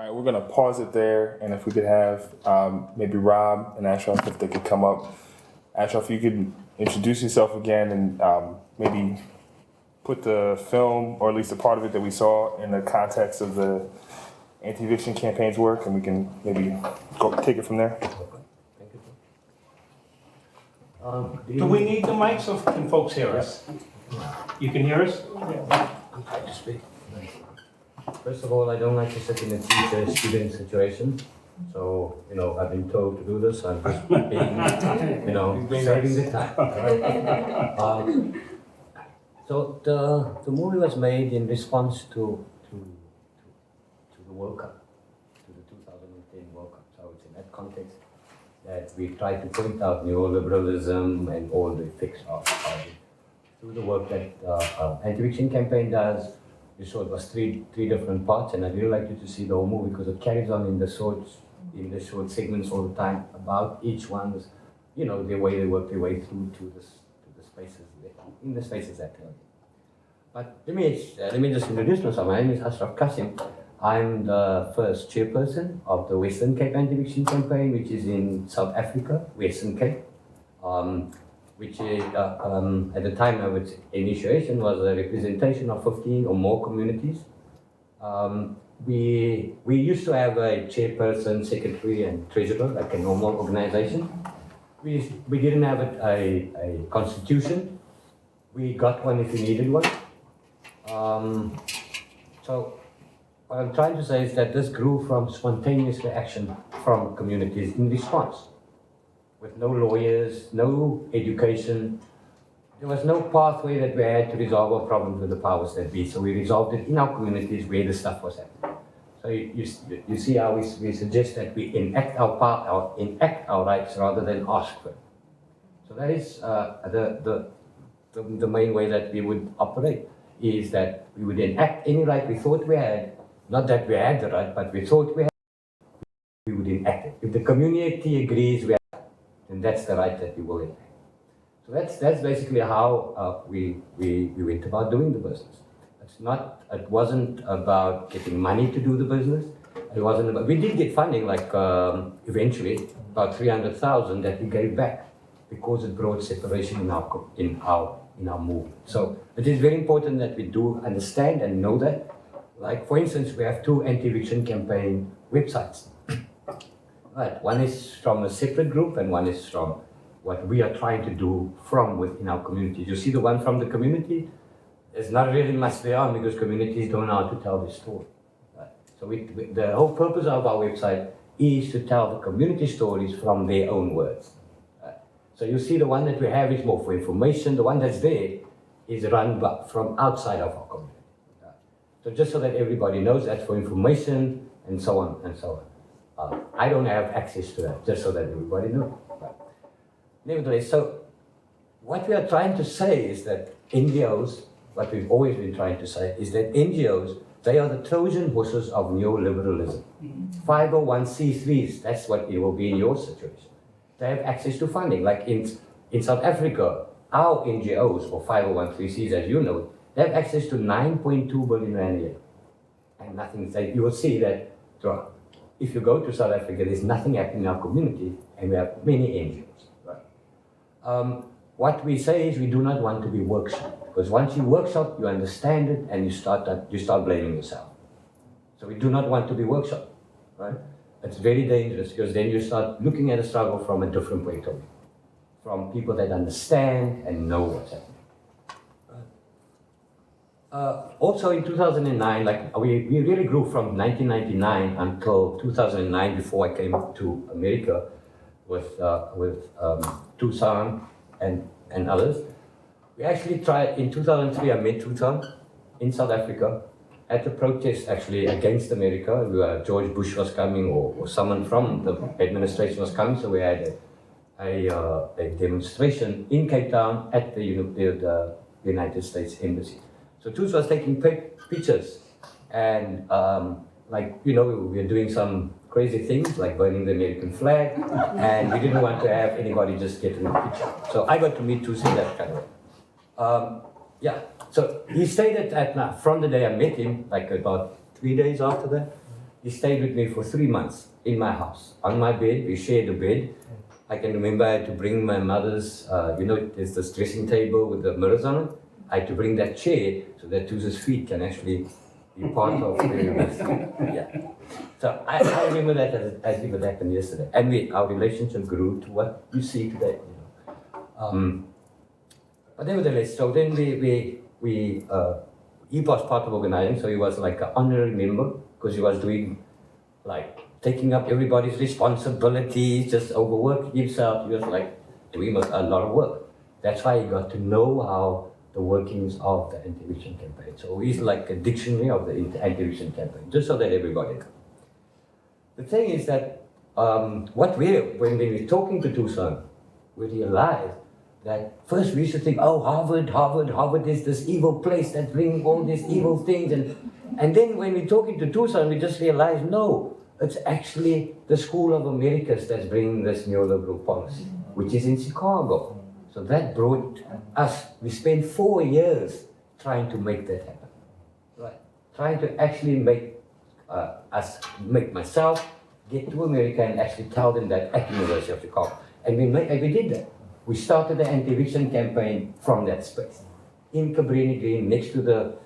right, we're gonna pause it there, and if we could have maybe Rob and Ashraf, if they could come up. Ashraf, you could introduce yourself again and maybe put the film, or at least a part of it that we saw, in the context of the anti-eviction campaign's work, and we can maybe take it from there. Do we need the mic so can folks hear us? You can hear us? I'm trying to speak. First of all, I don't like to sit in a teacher-student situation. So, I've been told to do this. I'm just being, saving the time. So the movie was made in response to the World Cup, to the 2010 World Cup. So it's in that context that we try to point out neoliberalism and all the effects of it through the work that Anti-Eviction campaign does. You saw it was three different parts, and I'd really like you to see the whole movie because it carries on in the short segments all the time about each one's, the way they work their way through to the spaces, in the spaces that they're in. But let me just introduce myself. My name is Ashraf Kasim. I'm the first chairperson of the Western Cape Anti-Eviction campaign, which is in South Africa, Western Cape, which is, at the time of its initiation was a representation of 15 or more communities. We used to have a chairperson, secretary, and treasurer, like a normal organization. We didn't have a constitution. We got one if we needed one. So what I'm trying to say is that this grew from spontaneous reaction from communities in response. With no lawyers, no education, there was no pathway that we had to resolve our problems with the powers that be. So we resolved it in our communities where the stuff was happening. So you see how we suggest that we enact our rights rather than ask for it. So that is the main way that we would operate, is that we would enact any right we thought we had, not that we had the right, but we thought we had, we would enact it. If the community agrees we have, then that's the right that we will enact. So that's basically how we went about doing the business. It wasn't about getting money to do the business. It wasn't about, we did get funding, like eventually about 300,000 that we gave back because it brought separation in our movement. So it is very important that we do understand and know that. Like for instance, we have two anti-eviction campaign websites. Right, one is from a separate group and one is from what we are trying to do from within our communities. You see the one from the community, there's not really much there on because communities don't know how to tell their story. Right? So the whole purpose of our website is to tell the community stories from their own words. Right? So you see the one that we have is more for information. The one that's there is run from outside of our community. Right? So just so that everybody knows, that's for information and so on and so on. I don't have access to that, just so that everybody knows. Right? Nevertheless, so what we are trying to say is that NGOs, what we've always been trying to say, is that NGOs, they are the Trojan horses of neoliberalism. 501c3s, that's what it will be in your situation. They have access to funding. Like in South Africa, our NGOs, or 501c3s, as you know, they have access to 9.2 billion rand a year. And nothing, you will see that if you go to South Africa, there's nothing happening in our community, and we have many NGOs. Right? What we say is we do not want to be workshop, because once you workshop, you understand it, and you start blaming yourself. So we do not want to be workshop, right? It's very dangerous, because then you start looking at a struggle from a different point of view, from people that understand and know what's happening. Also in 2009, like we really grew from 1999 until 2009 before I came to America with Tucson and others. We actually tried, in 2003 I met Tucson in South Africa at a protest actually against America. George Bush was coming or someone from the administration was coming, so we had a demonstration in Cape Town at the United States Embassy. So Tucson was taking pictures and we were doing some crazy things like burning the American flag and we didn't want to have anybody just get in the picture. So I got to meet Tucson that kind of way. So he stayed from the day I met him, like about 3 days after that, he stayed with me for 3 months in my house, on my bed. We shared a bed. I can remember I had to bring my mother's, there's this dressing table with the mirrors on it. I had to bring that chair so that Tuza's feet can actually be part of the So I remember that as if it happened yesterday. And our relationship grew to what you see today. But nevertheless, so then he was part of organizing, so he was like an honorary member because he was doing taking up everybody's responsibilities, just overworking himself. He was doing a lot of work. That's why he got to know how the workings of the Anti-Eviction campaign. So he's like a dictionary of the Anti-Eviction campaign, just so that everybody knows. The thing is that when we were talking to Tucson, we realized that first we used to think, oh, Harvard is this evil place that brings all these evil things. And then when we're talking to Tucson, we just realized, no, it's actually the School of Americas that's bringing this neoliberal policy, which is in Chicago. So that brought us, we spent 4 years trying to make that happen. Right? Trying to actually make myself get to America and actually tell them that at the University of Chicago. And we did that. We started the Anti-Eviction campaign from that space. In Cabrini Green, next to the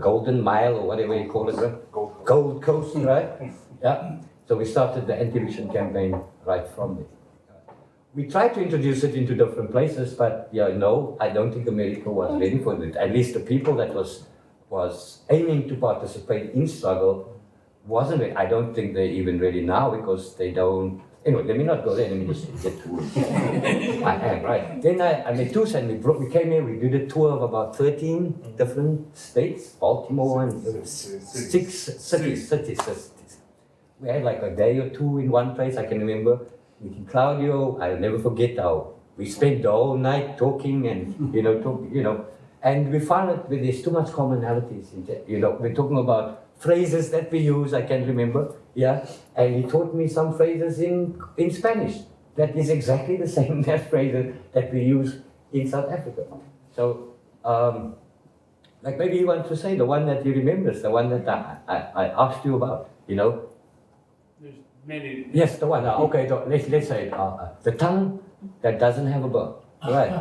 Golden Mile or whatever you call it, right? Gold Coast, right? Yeah. So we started the Anti-Eviction campaign right from there. We tried to introduce it into different places, but no, I don't think America was ready for it. At least the people that was aiming to participate in struggle wasn't ready. I don't think they're even ready now because they don't. Anyway, let me not go there. Let me just get to it. I am, right. Then I met Tucson. We came here. We did a tour of about 13 different states, Baltimore and 6 cities. We had like a day or two in one place. I can remember meeting Claudio. I'll never forget how we spent the whole night talking and and we found that there's too much commonalities. We're talking about phrases that we use. I can remember. Yeah, and he taught me some phrases in Spanish that is exactly the same as phrases that we use in South Africa. So, maybe you want to say the one that you remember, the one that I asked you about, There's many. Yes, the one. Okay, so let's say it. The tongue that doesn't have a bone. Right.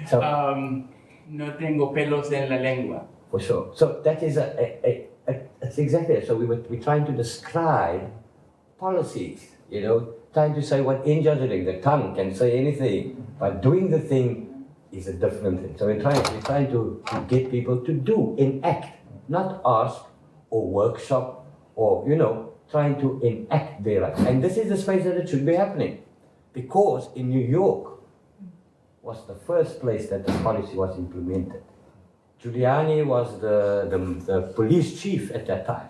So, no tengo pelos en la lengua. For sure. So that is that's exactly it. So we're trying to describe policies, trying to say what angels are doing. The tongue can say anything, but doing the thing is a different thing. So we're trying to get people to do, enact, not ask or workshop or, trying to enact their rights. And this is the space that it should be happening. Because in New York was the first place that the policy was implemented. Giuliani was the police chief at that time.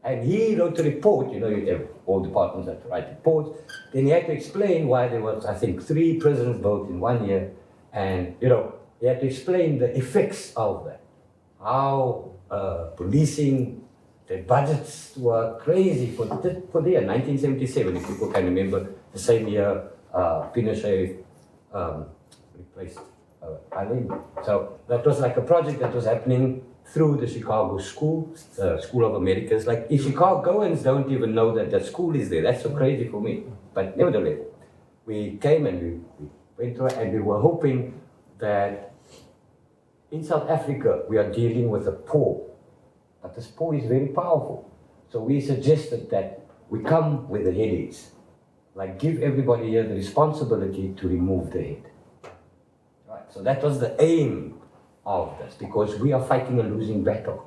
And he wrote a report, you have all departments that write reports. Then he had to explain why there was, I think, 3 presidents vote in 1 year. And, he had to explain the effects of that. How policing, the budgets were crazy for the year 1977, if people can remember, the same year Pinochet replaced Allende. So that was like a project that was happening through the Chicago School, the School of Americas. Like, if Chicagoans don't even know that that school is there, that's so crazy for me. But nevertheless, we came and we went through it, and we were hoping that in South Africa we are dealing with the poor, but this poor is very powerful. So we suggested that we come where the head is, like give everybody here the responsibility to remove the head. Right. So that was the aim of this, because we are fighting a losing battle.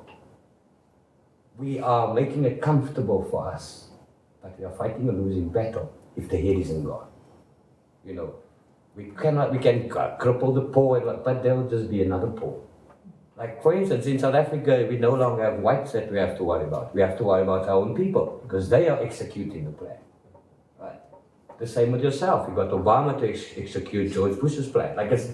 We are making it comfortable for us, but we are fighting a losing battle if the head isn't gone. You know, we can cripple the poor, but there will just be another poor. Like, for instance, in South Africa, we no longer have whites that we have to worry about. We have to worry about our own people, because they are executing the plan. Right? The same with yourself. You got Obama to execute George Bush's plan. Like, it's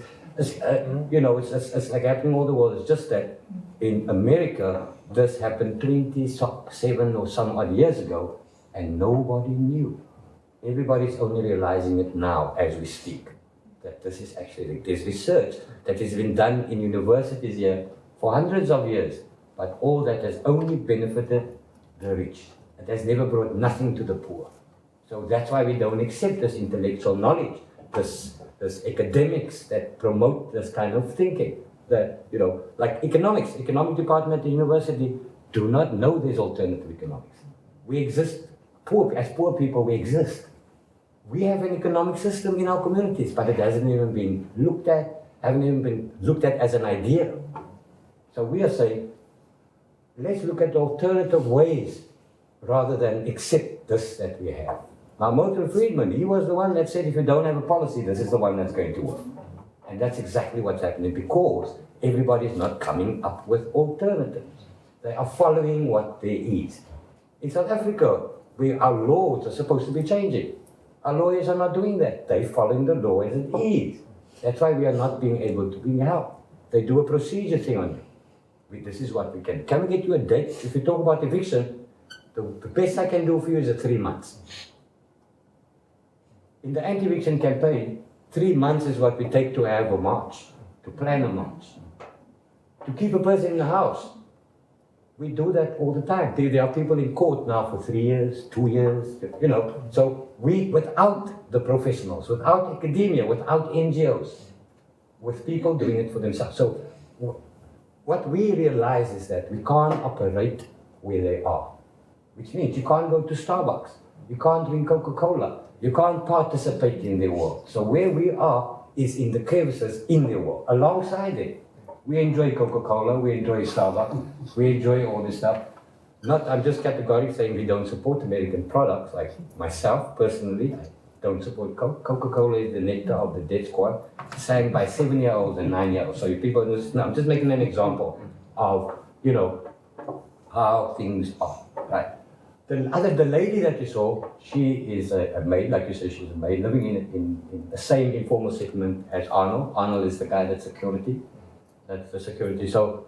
like happening all the world. It's just that in America, this happened 27 or some odd years ago, and nobody knew. Everybody's only realizing it now as we speak. That this is actually, there's research that has been done in universities here for hundreds of years, but all that has only benefited the rich. It has never brought nothing to the poor. So that's why we don't accept this intellectual knowledge, this academics that promote this kind of thinking. That, you know, like economic department at the university do not know there's alternative economics. We exist, as poor people we exist. We have an economic system in our communities, but it hasn't even been looked at, as an idea. So we are saying, let's look at alternative ways rather than accept this that we have. Now, Milton Friedman, he was the one that said, if you don't have a policy, this is the one that's going to work. And that's exactly what's happening, because everybody's not coming up with alternatives. They are following what there is. In South Africa, our laws are supposed to be changing. Our lawyers are not doing that. They're following the law as it is. That's why we are not being able to bring help. They do a procedure thing on you. This is what we can. Can we get you a date? If you talk about eviction, the best I can do for you is 3 months. In the anti-eviction campaign, 3 months is what we take to have a march, to plan a march. To keep a person in the house, we do that all the time. There are people in court now for 3 years, 2 years, you know. So without the professionals, without academia, without NGOs, with people doing it for themselves. So what we realize is that we can't operate where they are, which means you can't go to Starbucks, you can't drink Coca-Cola, you can't participate in their world. So where we are is in the crevices in their world, alongside it. We enjoy Coca-Cola, we enjoy Starbucks, we enjoy all this stuff. I'm just categorically saying we don't support American products, like myself personally, I don't support Coke. Coca-Cola is the nectar of the death squad, sang by 7-year-olds and 9-year-olds. So you people understand, I'm just making an example of, you know, how things are, right? The lady that you saw, she is a maid, like you said, she's a maid, living in the same informal settlement as Arnold. Arnold is the guy that's security. That's the security. So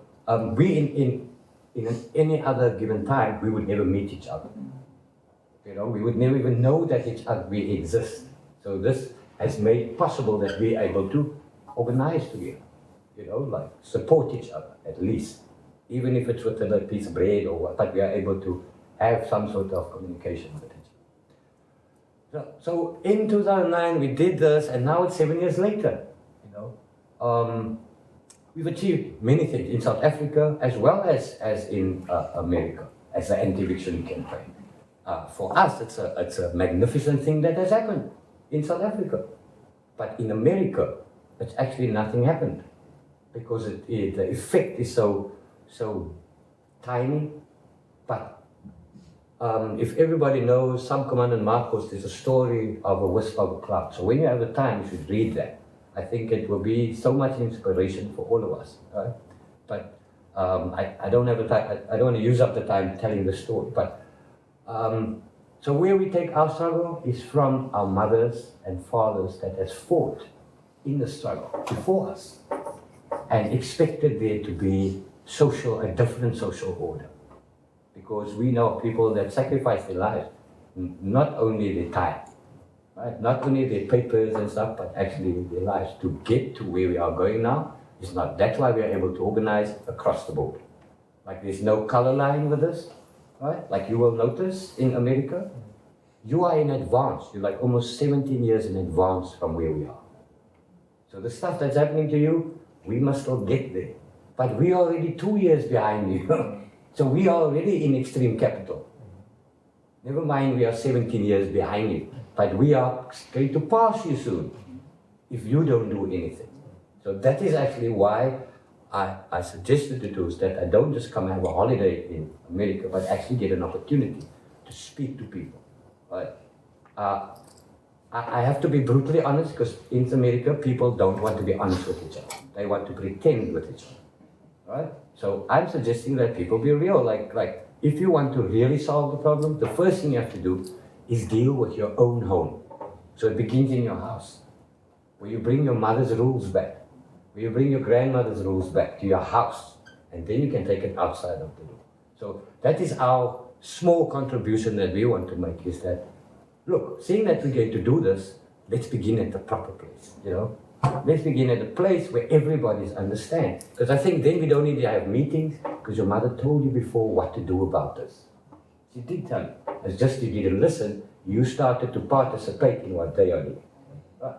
we in any other given time, we would never meet each other. You know, we would never even know that we exist. So this has made possible that we are able to organize together. You know, like support each other at least, even if it's with a piece of bread or what. But we are able to have some sort of communication with each other. So in 2009 we did this, and now it's 7 years later. You know. We've achieved many things in South Africa as well as in America as an anti-eviction campaign. For us, it's a magnificent thing that has happened in South Africa. But in America, it's actually nothing happened because the effect is so tiny. But if everybody knows Sam Commandant Marcos, there's a story of a wisp of a cloud. So when you have the time, you should read that. I think it will be so much inspiration for all of us, right? But I don't have the time. I don't want to use up the time telling the story. But so where we take our struggle is from our mothers and fathers that has fought in the struggle before us and expected there to be a different social order, because we know people that sacrifice their lives, not only their time. Right? Not only their papers and stuff, but actually their lives to get to where we are going now. It's not. That's why we are able to organize across the board. Like there's no color line with this, right? Like you will notice in America, you are in advance. You're like almost 17 years in advance from where we are. So the stuff that's happening to you, we must still get there. But we are already 2 years behind you. So we are already in extreme capital. Never mind, we are 17 years behind you. But we are going to pass you soon if you don't do anything. So that is actually why I suggested to do is that I don't just come have a holiday in America, but actually get an opportunity to speak to people. Right? I have to be brutally honest because in America, people don't want to be honest with each other. They want to pretend with each other. Right? So I'm suggesting that people be real. Like if you want to really solve the problem, the first thing you have to do is deal with your own home. So it begins in your house, where you bring your mother's rules back, where you bring your grandmother's rules back to your house, and then you can take it outside of the door. So that is our small contribution that we want to make, is that, look, seeing that we're going to do this, let's begin at the proper place, you know? Let's begin at a place where everybody's understand. Because I think then we don't need to have meetings, because your mother told you before what to do about this. She did tell you. It's just you didn't listen, you started to participate in what they are doing. Right?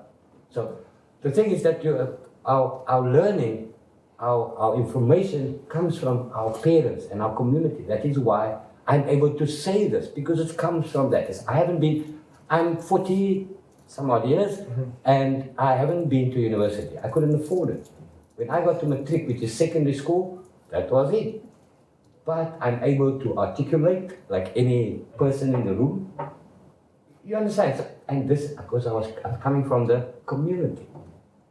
So the thing is that our learning, our information comes from our parents and our community. That is why I'm able to say this, because it comes from that. I'm 40 some odd years, and I haven't been to university. I couldn't afford it. When I got to matric, which is secondary school, that was it. But I'm able to articulate like any person in the room. You understand? And this, because I'm coming from the community.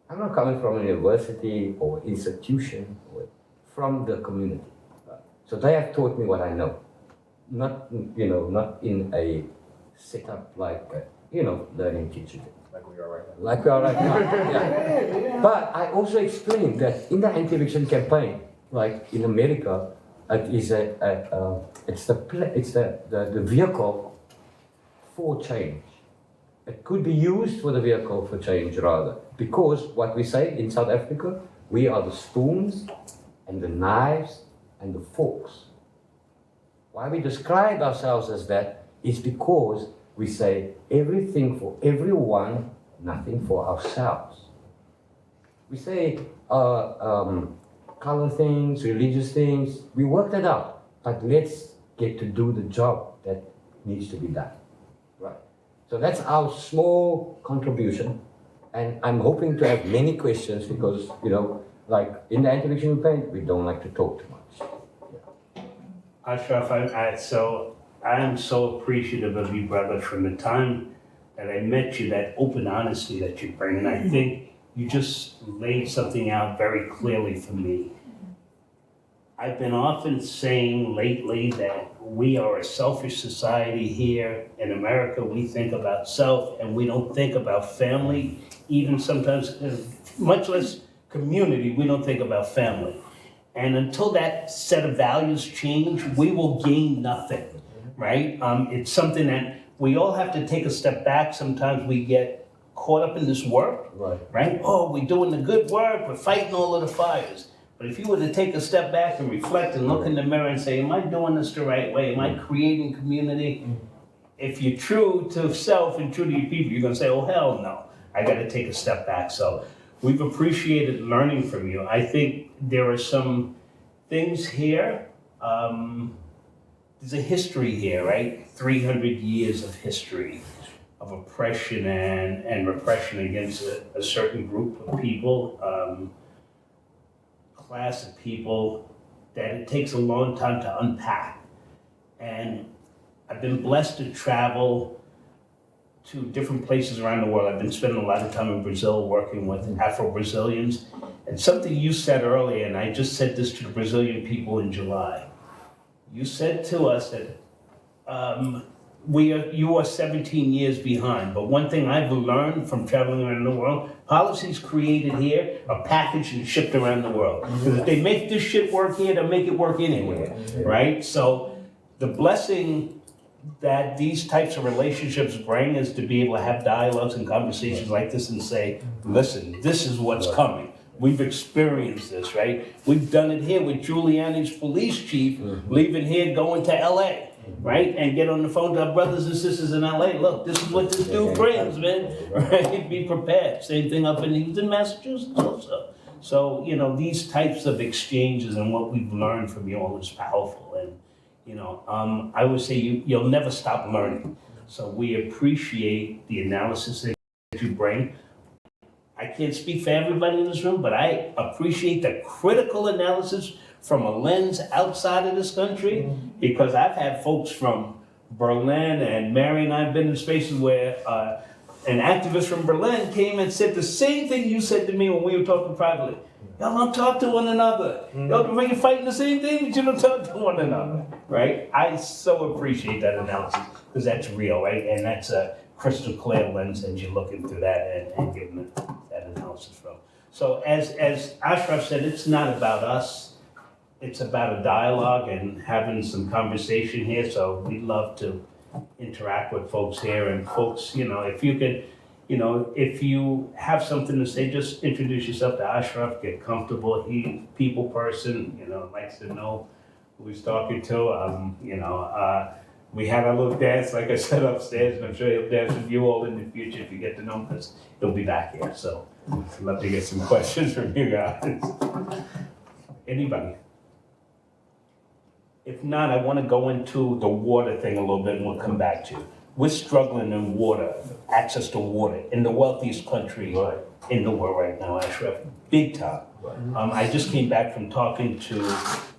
I'm not coming from a university or institution, or from the community. So they have taught me what I know. Not in a setup like, learning teaching. Like we are right now. Like we are right now, yeah. But I also explained that in the anti-eviction campaign, like in America, it's the vehicle for change. It could be used for the vehicle for change rather, because what we say in South Africa, we are the spoons and the knives and the forks. Why we describe ourselves as that is because we say everything for everyone, nothing for ourselves. We say color things, religious things, we work that out, but let's get to do the job that needs to be done. Right. So that's our small contribution, and I'm hoping to have many questions because, like in the anti-eviction campaign, we don't like to talk too much. Ashraf, I'm so appreciative of you, brother, from the time that I met you, that open honesty that you bring. And I think you just laid something out very clearly for me. I've been often saying lately that we are a selfish society here in America. We think about self and we don't think about family, even sometimes, much less community, we don't think about family. And until that set of values change, we will gain nothing. Right? It's something that we all have to take a step back. Sometimes we get caught up in this work, right? Oh, we're doing the good work, we're fighting all of the fires. But if you were to take a step back and reflect and look in the mirror and say, am I doing this the right way? Am I creating community? If you're true to self and true to your people, you're gonna say, oh, hell no, I gotta take a step back. So we've appreciated learning from you. I think there are some things here, there's a history here, right? 300 years of history of oppression and repression against a certain group of people, class of people that it takes a long time to unpack. And I've been blessed to travel to different places around the world. I've been spending a lot of time in Brazil working with Afro-Brazilians. And something you said earlier, and I just said this to the Brazilian people in July. You said to us that you are 17 years behind, but one thing I've learned from traveling around the world, policies created here are packaged and shipped around the world. Because if they make this shit work here, they'll make it work anywhere, right? So the blessing that these types of relationships bring is to be able to have dialogues and conversations like this and say, listen, this is what's coming. We've experienced this, right? We've done it here with Giuliani's police chief leaving here, going to LA, right? And get on the phone to our brothers and sisters in LA. Look, this is what this dude brings, man. Right? Be prepared. Same thing up in Houston, Massachusetts also. So, these types of exchanges and what we've learned from you all is powerful. And, I would say you'll never stop learning. So we appreciate the analysis that you bring. I can't speak for everybody in this room, but I appreciate the critical analysis from a lens outside of this country, because I've had folks from Berlin, and Mary and I have been in spaces where an activist from Berlin came and said the same thing you said to me when we were talking privately. Y'all don't talk to one another. Y'all are fighting the same thing, but you don't talk to one another, right? I so appreciate that analysis, because that's real, right? And that's a crystal clear lens as you're looking through that and giving that analysis from. So as Ashraf said, it's not about us. It's about a dialogue and having some conversation here. So we'd love to interact with folks here, and folks, if you could, if you have something to say, just introduce yourself to Ashraf, get comfortable. He's a people person, likes to know who he's talking to. We had a little dance, like I said, upstairs, and I'm sure he'll dance with you all in the future if you get to know him, because he'll be back here. So I'd love to get some questions from you guys. Anybody? If not, I want to go into the water thing a little bit, and we'll come back to it. We're struggling in water, access to water, in the wealthiest country in the world right now, Ashraf, big time. I just came back from talking to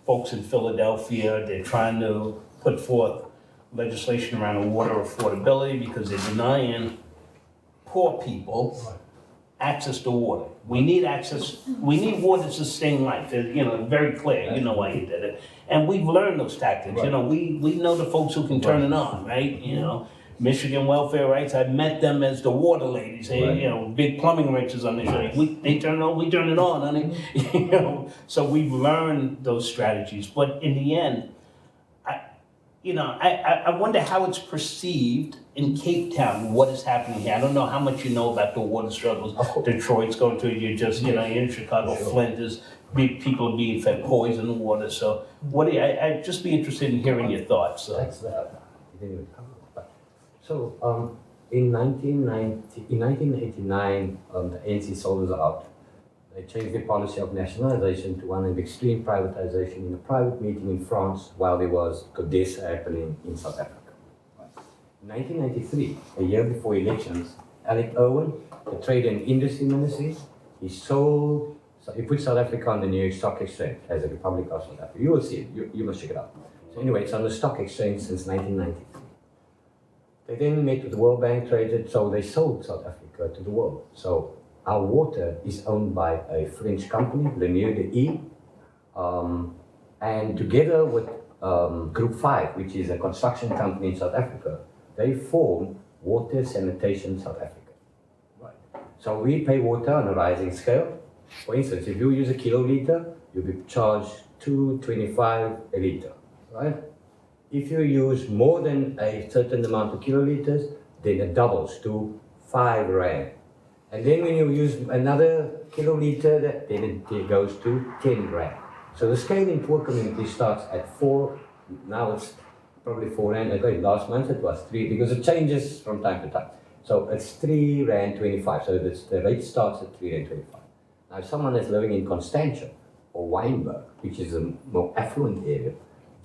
folks in Philadelphia. They're trying to put forth legislation around water affordability because they're denying poor people access to water. We need access, we need water to sustain life. Very clear, why you did it. And we've learned those tactics. We know the folks who can turn it on, right? Michigan Welfare Rights, I met them as the water ladies. Big plumbing wrenches on the show. They turn it on, we turn it on, honey. So we've learned those strategies. But in the end, I wonder how it's perceived in Cape Town, what is happening here. I don't know how much you know about the water struggles. Detroit's going through, you're in Chicago, Flint is, people are being fed poison water. So I'd just be interested in hearing your thoughts. That's that. So in 1989, the ANC sold us out. They changed the policy of nationalization to one of extreme privatization in a private meeting in France while there was Codesa happening in South Africa. In 1993, a year before elections, Alec Owen, the Trade and Industry Minister, he put South Africa on the New York Stock Exchange as a Republic of South Africa. You will see it, you must check it out. So anyway, it's on the stock exchange since 1993. They then met with the World Bank, traded, so they sold South Africa to the world. So our water is owned by a French company, Lemieux de E, and together with Group 5, which is a construction company in South Africa, they form Water Sanitation South Africa. Right. So we pay water on a rising scale. For instance, if you use a kiloliter, you'll be charged $2.25 a liter, right? If you use more than a certain amount of kiloliters, then it doubles to 5 rand. And then when you use another kiloliter, then it goes to 10 rand. So the scale in poor communities starts at 4, now it's probably 4 rand. Okay, last month it was 3, because it changes from time to time. So it's 3 rand 25, so the rate starts at 3 rand 25. Now if someone is living in Constantia or Wynberg, which is a more affluent area,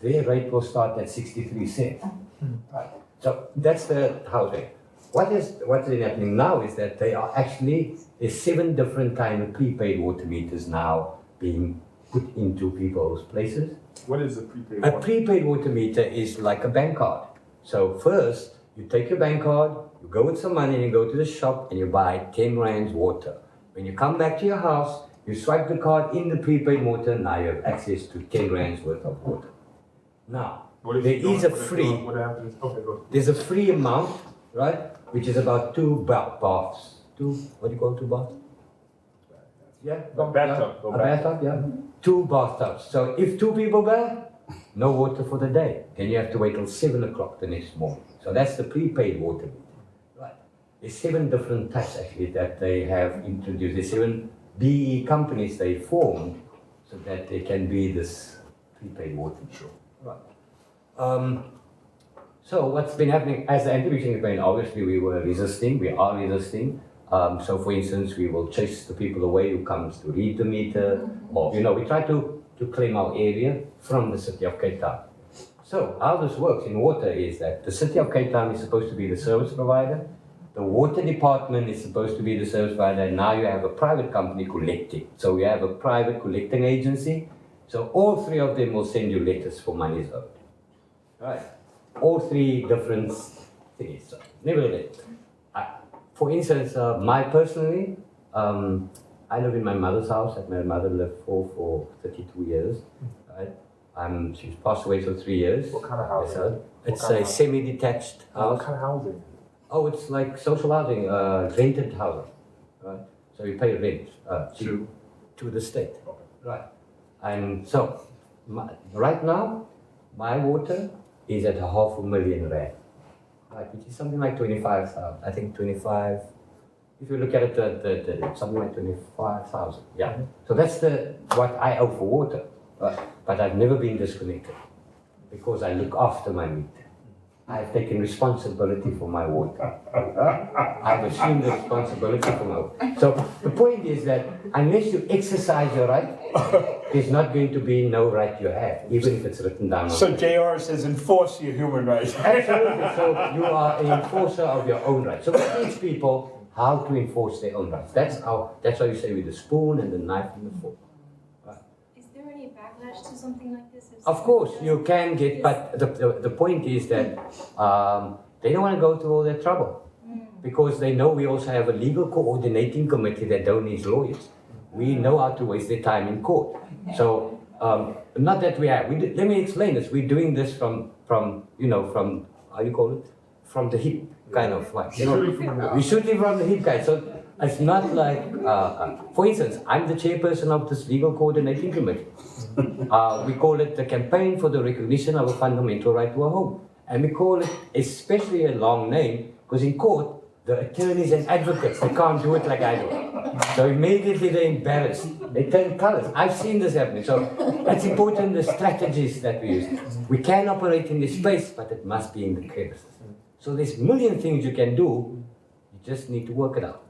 their rate will start at 63 cents. Right. So that's the housing. What is happening now is that there's 7 different kind of prepaid water meters now being put into people's places. What is a prepaid water? A prepaid water meter is like a bank card. So first, you take your bank card, you go with some money and you go to the shop and you buy 10 rands water. When you come back to your house, you swipe the card in the prepaid water, now you have access to 10 rands worth of water. Now, there's a free amount, right? Which is about 2 baths. What do you call 2 baths? Yeah? A bathtub. A bathtub, yeah. 2 bathtubs. So if 2 people bath, no water for the day. Then you have to wait till 7 o'clock the next morning. So that's the prepaid water meter. Right. There's 7 different types actually that they have introduced. There's 7 BE companies they formed so that they can be this prepaid water meter. Right. So what's been happening as the anti-eviction campaign, obviously we are resisting. So for instance, we will chase the people away who comes to read the meter, or we try to claim our area from the city of Cape Town. So how this works in water is that the city of Cape Town is supposed to be the service provider, the water department is supposed to be the service provider, and now you have a private company collecting. So we have a private collecting agency. So all three of them will send you letters for monies owed. Right? All three different things. So, nevertheless, for instance, personally, I live in my mother's house that my mother lived for 32 years. Right? She's passed away for 3 years. What kind of housing? So it's a semi-detached house. What kind of housing? Oh, it's like social housing, rented housing. Right? So you pay rent to the state. Okay. Right. And so, right now, my water is at R500,000, right, which is something like 25,000. I think 25. If you look at it, something like 25,000. Yeah. So that's what I owe for water. Right. But I've never been disconnected because I look after my meter. I've taken responsibility for my water. I've assumed the responsibility for my water. So the point is that unless you exercise your right, there's not going to be no right you have, even if it's written down. So JR says enforce your human rights. Absolutely. So you are an enforcer of your own rights. So we teach people how to enforce their own rights. That's why you say with the spoon and the knife and the fork. Is there any backlash to something like this? Of course, you can get, but the point is that they don't want to go through all that trouble because they know we also have a legal coordinating committee that don't need lawyers. We know how to waste their time in court. So, not that we have. Let me explain this. We're doing this from how you call it? From the hip, kind of like. We shooting from the hip, guys. So it's not like, for instance, I'm the chairperson of this legal coordinating committee. We call it the Campaign for the Recognition of a Fundamental Right to a Home. And we call it especially a long name because in court, the attorneys and advocates, they can't do it like I do. So immediately they're embarrassed. They turn colors. I've seen this happening. So it's important, the strategies that we use. We can operate in this space, but it must be in the crevices. So there's a million things you can do. You just need to work it out.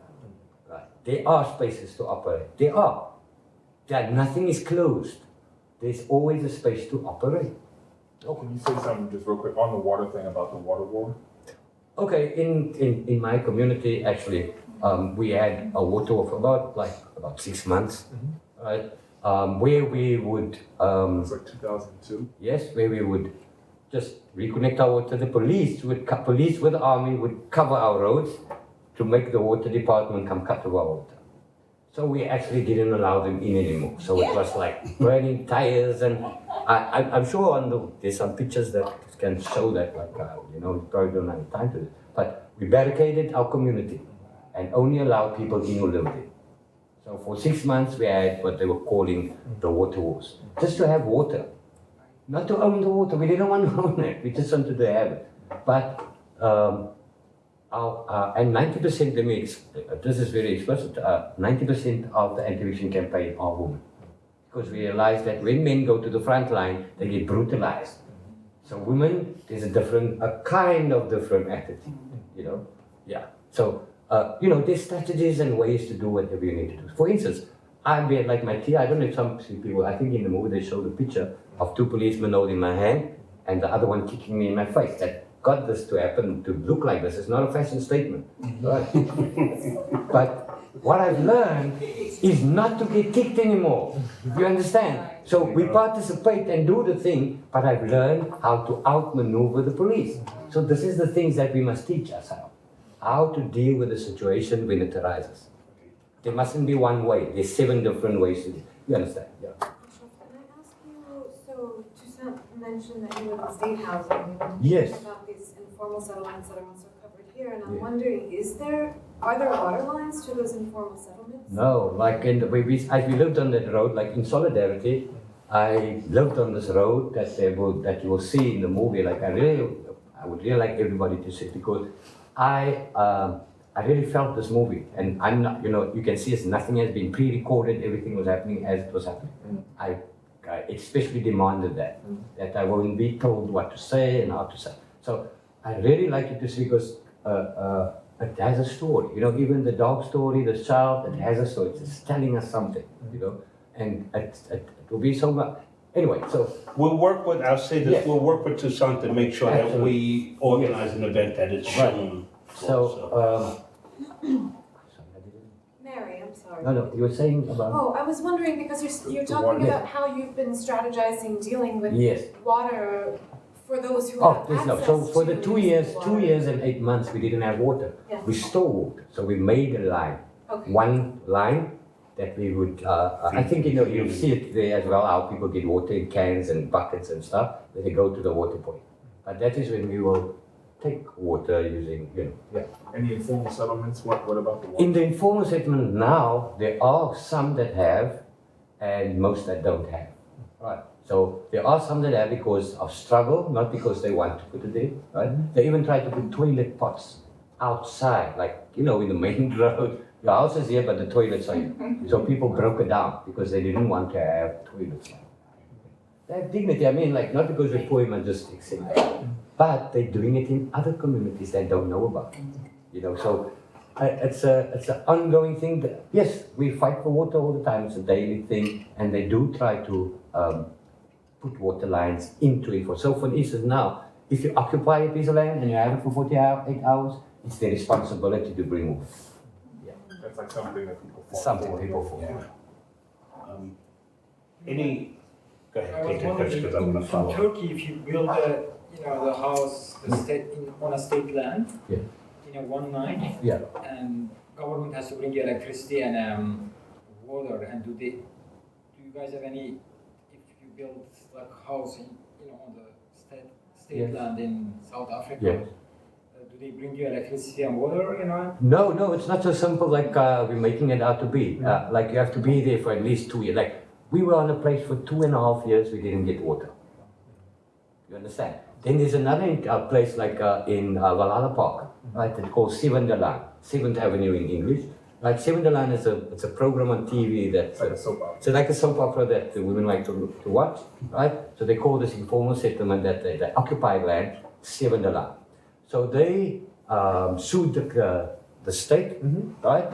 Right. There are spaces to operate. There are. Nothing is closed. There's always a space to operate. Oh, can you say something just real quick on the water thing about the water war? Okay, in my community, actually, we had a water war for about 6 months, right? Where we would it's like 2002. Yes, where we would just reconnect our water. The police with the army would cover our roads to make the water department come cut our water. So we actually didn't allow them in anymore. So it was like burning tires, and I'm sure there's some pictures that can show that, you probably don't have time to do it. But we barricaded our community and only allowed people in who lived there. So for 6 months we had what they were calling the water wars. Just to have water. Not to own the water, we didn't want to own it, we just wanted to have it. But, and 90%, this is very explicit, 90% of the anti-eviction campaign are women. Because we realized that when men go to the front line, they get brutalized. So women, there's a kind of different attitude, Yeah. So, there's strategies and ways to do whatever you need to do. For instance, I'm like my tea, I don't know if some people, I think in the movie they showed a picture of 2 policemen holding my hand and the other one kicking me in my face. That got this to happen, to look like this. It's not a fashion statement. Right? But what I've learned is not to get kicked anymore. You understand? So we participate and do the thing, but I've learned how to outmaneuver the police. So this is the things that we must teach ourselves. How to deal with the situation when it arises. There mustn't be one way. There's 7 different ways to do it. You understand? Yeah. Can I ask you, so Toussaint mentioned that you live in state housing. Yes. About these informal settlements that are also covered here, and I'm wondering, are there water lines to those informal settlements? No, like as we lived on that road, like in Solidarity, I lived on this road that you will see in the movie. Like I would really like everybody to see it because I really felt this movie, and I'm not, you can see nothing has been pre-recorded, everything was happening as it was happening. I especially demanded that I wouldn't be told what to say and how to say. So I really like it to see because it has a story, even the dog story, the child, it has a story, it's telling us something, and it will be so much. Anyway, so we'll work with, I'll say this, we'll work with Toussaint to make sure that we organize an event that is shown So, Mary, I'm sorry. no, you were saying about. Oh, I was wondering because you're talking about how you've been strategizing dealing with Yes. water for those who Oh, have yes, no. access So for the to 2 years, water. 2 years and 8 months, we didn't have water. Yeah. We stole water. So we made a line. Okay. One line that we would, I think, you'll see it there as well, how people get water in cans and buckets and stuff, when they go to the water point. But that is when we will take water using, yeah. Any informal settlements? What about the water? In the informal settlement now, there are some that have and most that don't have. Right. So there are some that have because of struggle, not because they want to put it in. Right. They even try to put toilet pots outside, like in the main road. Your house is here, but the toilets are here. So people broke it down because they didn't want to have toilets. They have dignity. I mean, like not because they're poor and just accept it, but they're doing it in other communities that don't know about. So it's an ongoing thing. Yes, we fight for water all the time. It's a daily thing, and they do try to put water lines into it. So for instance, now, if you occupy a piece of land and you have it for 48 hours, it's their responsibility to bring water. That's like something that people fall Something for. people fall Yeah. Go ahead, take the question because I'm going to In follow. Turkey, if you build the house, on a state land, Yeah. in one night, Yeah. and government has to bring you electricity and water, and do you guys have any, if you build like house on the state Yes. land in South Africa, Yes. do they bring you electricity and water, No, it's not so simple like we're making it out to be. Like you have to be there for at least 2 years. Like we were on a place for 2.5 years, we didn't get water. You understand? Then there's another place like in Valhalla Park, right? It's called Sevendalaan, 7th Avenue in English. Like Sevendalaan is a program on TV that's like a soap opera. So like a soap opera that the women like to watch, right? So they call this informal settlement that they occupy land, Sevendalaan. So they sued the state, right,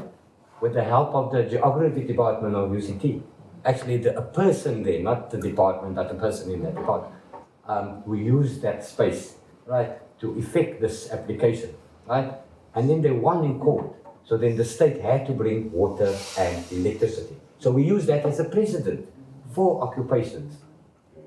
with the help of the geography department of UCT. Actually, a person there, not the department, but the person in that department, we used that space, right, to effect this application, right? And then they won in court. So then the state had to bring water and electricity. So we use that as a precedent for occupations.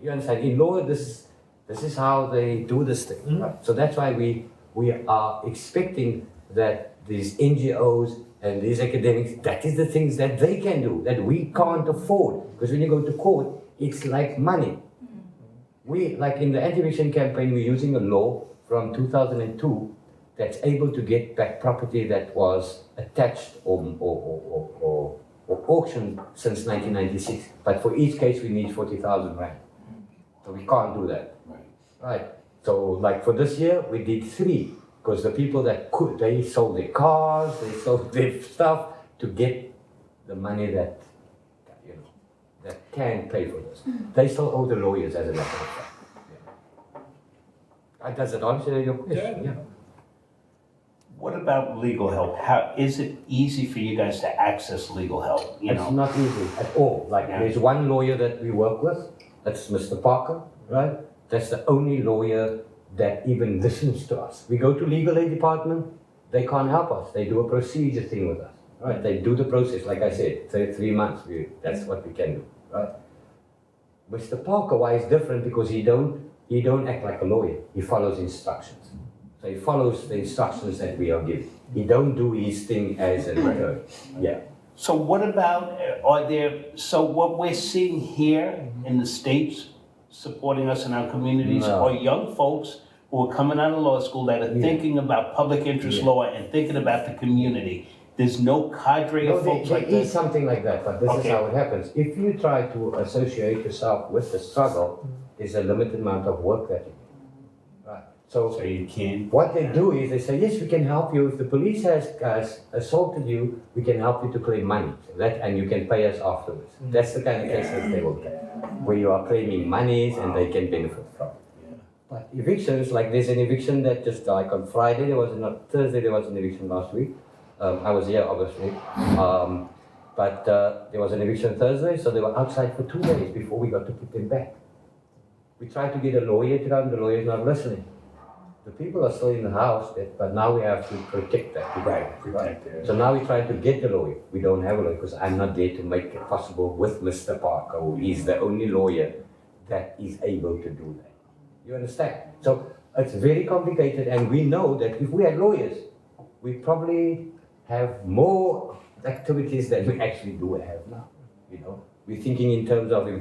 You understand? In law, this is how they do this thing. Right? So that's why we are expecting that these NGOs and these academics, that is the things that they can do, that we can't afford. Because when you go to court, it's like money. We, like in the Anti-Eviction campaign, we're using a law from 2002 that's able to get back property that was attached or auctioned since 1996. But for each case, we need 40,000 rand. So we can't do that. Right. So like for this year, we did 3. Because the people that could, they sold their cars, they sold their stuff to get the money that can pay for this. They still owe the lawyers, as a matter of fact. Does it answer your question? Yeah. What about legal help? How is it easy for you guys to access legal help? It's not easy at all. Like there's one lawyer that we work with, that's Mr. Parker, right? That's the only lawyer that even listens to us. We go to legal aid department, they can't help us. They do a procedure thing with us, right? They do the process, like I said, 3 months. That's what we can do, right? Mr. Parker, why is different? Because he don't act like a lawyer. He follows instructions. So he follows the instructions that we are given. He don't do his thing as an attorney. Yeah. So what about, so what we're seeing here in the States supporting us in our communities are young folks who are coming out of law school that are thinking about public interest law and thinking about the community. There's no cadre of folks like there this? is something like that, but this is how it happens. If you try to associate yourself with the struggle, there's a limited amount of work that you do. Right. So you can. What they do is they say, yes, we can help you. If the police has assaulted you, we can help you to claim money. And you can pay us afterwards. That's the kind of cases they will take, where you are claiming monies and they can benefit from. But evictions, like there's an eviction that just like on Friday, Thursday there was an eviction last week. I was here obviously. But there was an eviction Thursday, so they were outside for 2 days before we got to put them back. We tried to get a lawyer to come, the lawyer's not listening. The people are still in the house, but now we have to protect that. Right, protect it. So now we're trying to get a lawyer. We don't have a lawyer because I'm not there to make it possible with Mr. Parker, who is the only lawyer that is able to do that. You understand? So it's very complicated, and we know that if we had lawyers, we probably have more activities than we actually do have now. You know, we're thinking in terms of if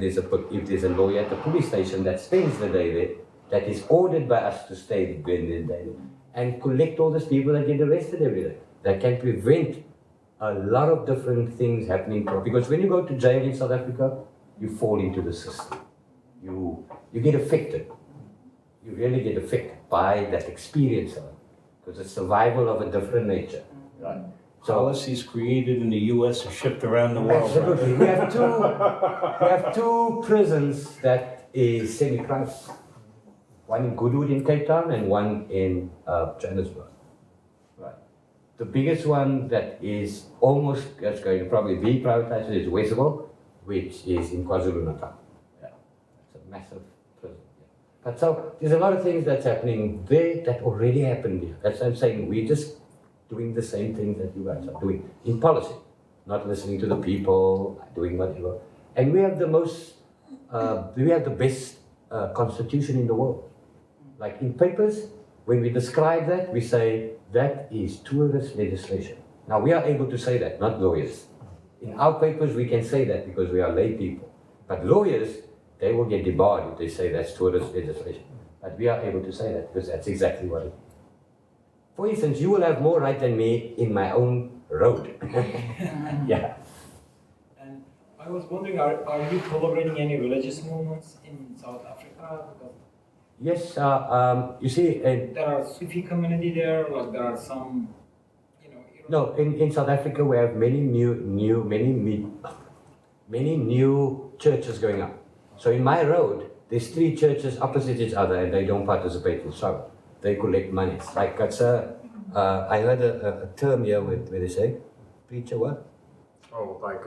there's a lawyer at the police station that spends the day there, that is ordered by us to stay there and collect all these people that get arrested every day. That can prevent a lot of different things happening. Because when you go to jail in South Africa, you fall into the system. You get affected. You really get affected by that experience of it. Because it's survival of a different nature. Right? So policies created in the U.S. are shipped around the world. Absolutely. We have two prisons that is semi-private. One in Goodwood in Cape Town and one in Johannesburg. Right. The biggest one that is almost that's going to probably be privatized is Westville, which is in KwaZulu-Natal. Yeah. It's a massive prison. Yeah. But so there's a lot of things that's happening there that already happened here. That's what I'm saying. We're just doing the same things that you guys are doing in policy, not listening to the people, doing whatever. And we have the best constitution in the world. Like in papers, when we describe that, we say that is tourist legislation. Now we are able to say that, not lawyers. In our papers, we can say that because we are lay people. But lawyers, they will get debarred if they say that's tourist legislation. But we are able to say that because that's exactly what it is. For instance, you will have more right than me in my own road. Yeah. And I was wondering, are you collaborating any religious movements in South Africa? Yes, you see, There are Sufi community there, like there are some, no, in South Africa we have many new churches going up. So in my road, there's 3 churches opposite each other, and they don't participate in struggle. They collect money. It's like it's I heard a term here where they say, preacher what? Oh, like